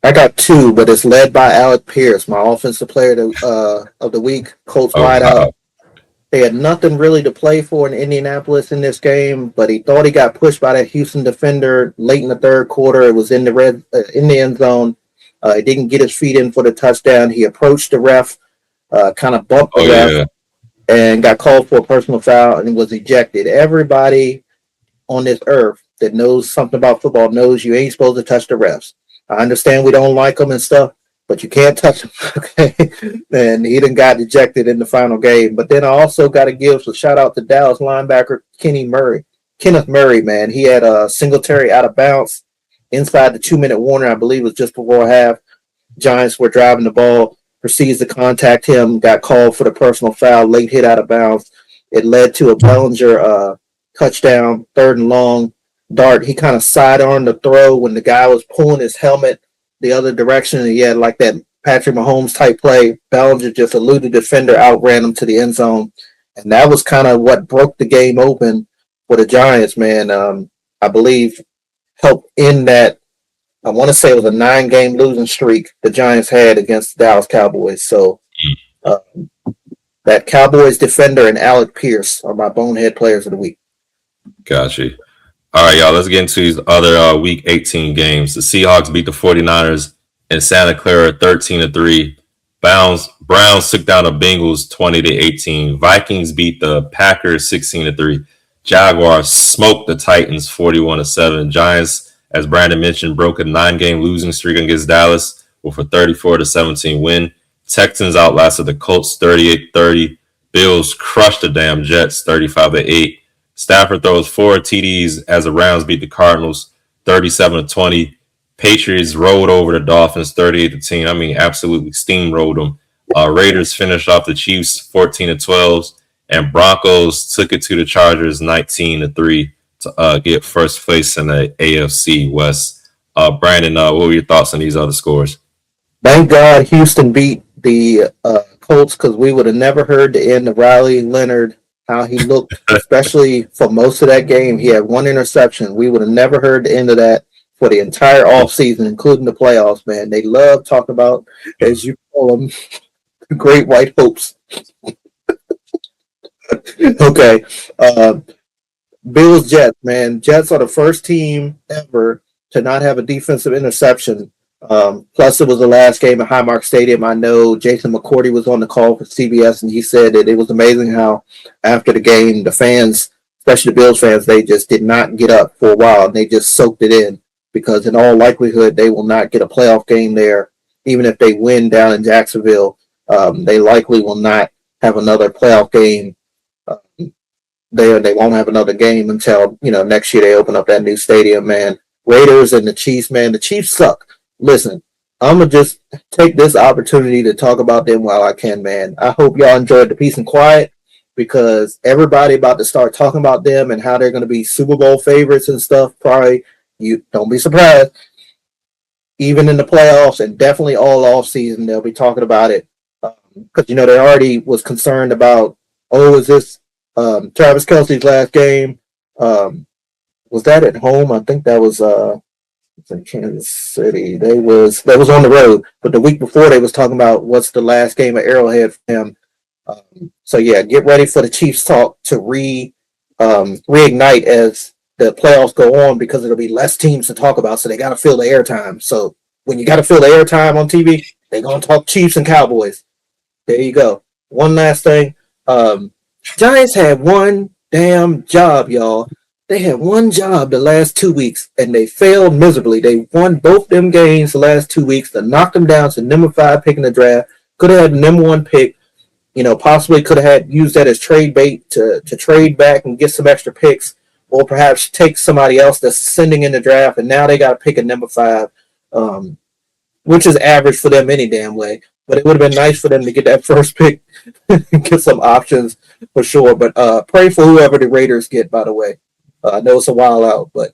I got 2, but it's led by Alec Pierce, my offensive player of the week. Colts wide out. They had nothing really to play for in Indianapolis in this game, but he thought he got pushed by that Houston defender late in the third quarter. It was in the end zone. He didn't get his feet in for the touchdown. He approached the ref, kind of bumped the ref, and got called for a personal foul, and he was ejected. Everybody on this earth that knows something about football knows you ain't supposed to touch the refs. I understand we don't like them and stuff, but you can't touch them, okay? And he done got ejected in the final game. But then I also got to give a shout-out to Dallas linebacker Kenneth Murray, man. He had a Singletary out of bounds inside the 2-minute warning, I believe it was just before half. Giants were driving the ball, proceeds to contact him, got called for the personal foul, late hit out of bounds. It led to a Bellinger touchdown, 3rd and long. Dart, he kind of sidearmed the throw when the guy was pulling his helmet the other direction, and he had like that Patrick Mahomes type play. Bellinger just eluded the defender, outran him to the end zone, and that was kind of what broke the game open for the Giants, man. I believe helped end that. I want to say it was a 9-game losing streak the Giants had against the Dallas Cowboys. So that Cowboys defender and Alec Pierce are my bonehead players of the week. Gotcha. All right, y'all, let's get into these other Week 18 games. The Seahawks beat the 49ers in Santa Clara 13-3. Browns took down the Bengals 20-18. Vikings beat the Packers 16-3. Jaguars smoked the Titans 41-7. Giants, as Brandon mentioned, broke a 9-game losing streak against Dallas with a 34-17 win. Texans outlasted the Colts 38-30. Bills crushed the damn Jets 35-8. Stafford throws 4 TDs as the Rams beat the Cardinals 37-20. Patriots rolled over the Dolphins 38-10. I mean, absolutely steamrolled them. Raiders finished off the Chiefs 14-12, and Broncos took it to the Chargers 19-3 to get first place in the AFC West. Brandon, what were your thoughts on these other scores? Thank God Houston beat the Colts, because we would have never heard the end of Riley Leonard, how he looked, especially for most of that game. He had 1 interception. We would have never heard the end of that for the entire offseason, including the playoffs, man. They love talking about, as you call them, the great white hopes. Okay. Bills, Jets, man. Jets are the first team ever to not have a defensive interception. Plus, it was the last game at Highmark Stadium. I know Jason McCourty was on the call for CBS, and he said that it was amazing how after the game, the fans, especially the Bills fans, they just did not get up for a while, and they just soaked it in, because in all likelihood, they will not get a playoff game there. Even if they win down in Jacksonville, they likely will not have another playoff game there. They won't have another game until, next year they open up that new stadium, man. Raiders and the Chiefs, man. The Chiefs suck. Listen, I'm going to just take this opportunity to talk about them while I can, man. I hope y'all enjoyed the peace and quiet, because everybody about to start talking about them and how they're going to be Super Bowl favorites and stuff. Probably, you don't be surprised. Even in the playoffs and definitely all off season, they'll be talking about it. Because, they already was concerned about, is this Travis Kelce's last game? Was that at home? I think that was in Kansas City. They was on the road, but the week before they was talking about what's the last game at Arrowhead for them. So yeah, get ready for the Chiefs talk to reignite as the playoffs go on, because it'll be less teams to talk about, so they got to fill the airtime. So when you got to fill the airtime on TV, they're gonna talk Chiefs and Cowboys. There you go. One last thing, Giants had one damn job, y'all. They had one job the last 2 weeks, and they failed miserably. They won both them games the last 2 weeks that knocked them down to number 5 pick in the draft. Could have had number 1 pick. Possibly could have used that as trade bait to trade back and get some extra picks, or perhaps take somebody else that's sending in the draft, and now they got to pick a number 5, which is average for them any damn way. But it would have been nice for them to get that first pick and get some options for sure. But pray for whoever the Raiders get, by the way. I know it's a while out, but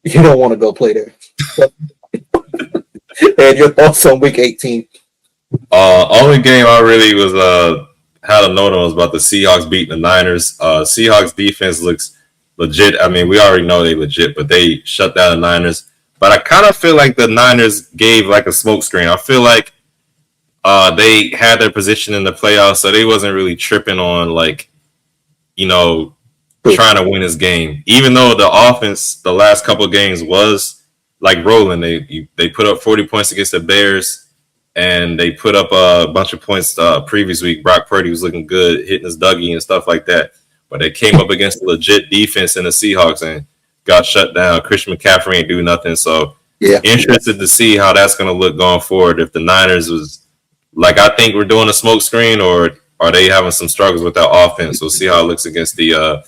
you don't want to go play there. And your thoughts on Week 18? Only game I really was had a note on was about the Seahawks beating the Niners. Seahawks defense looks legit. I mean, we already know they legit, but they shut down the Niners. But I kind of feel like the Niners gave like a smokescreen. I feel like they had their position in the playoffs, so they wasn't really tripping on trying to win this game. Even though the offense the last couple of games was like rolling, they put up 40 points against the Bears, and they put up a bunch of points previous week. Brock Purdy was looking good, hitting his Dougie and stuff like that. But they came up against a legit defense in the Seahawks and got shut down. Christian McCaffrey ain't do nothing. So interested to see how that's going to look going forward. If the Niners was like, I think we're doing a smoke screen, or are they having some struggles with that offense? We'll see how it looks against the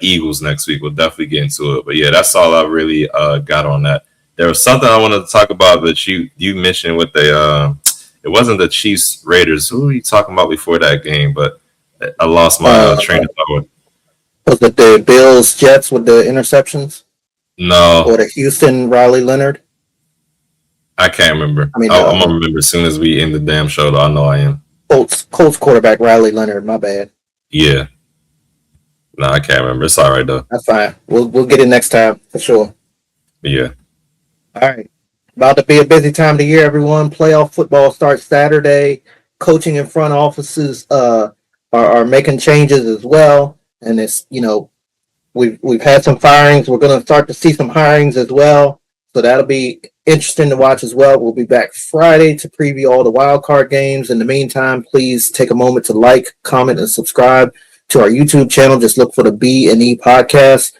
Eagles next week. We'll definitely get into it. But yeah, that's all I really got on that. There was something I wanted to talk about that you mentioned with the it wasn't the Chiefs Raiders. Who were you talking about before that game? But I lost my train of thought. Was it the Bills Jets with the interceptions? No. Or the Houston Riley Leonard? I can't remember. I'm gonna remember as soon as we end the damn show. Though I know I am. Colts quarterback Riley Leonard. My bad. Yeah. No, I can't remember. It's all right though. That's fine. We'll get it next time for sure. Yeah. All right. About to be a busy time of the year, everyone. Playoff football starts Saturday. Coaching and front offices are making changes as well. And it's, we've had some firings. We're going to start to see some hirings as well. So that'll be interesting to watch as well. We'll be back Friday to preview all the wild card games. In the meantime, please take a moment to like, comment, and subscribe to our YouTube channel. Just look for the B&E Podcast.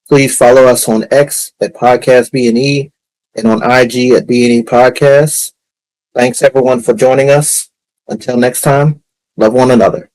Please follow us on X at Podcast B&E and on IG at B&E Podcasts. Thanks everyone for joining us. Until next time, love one another.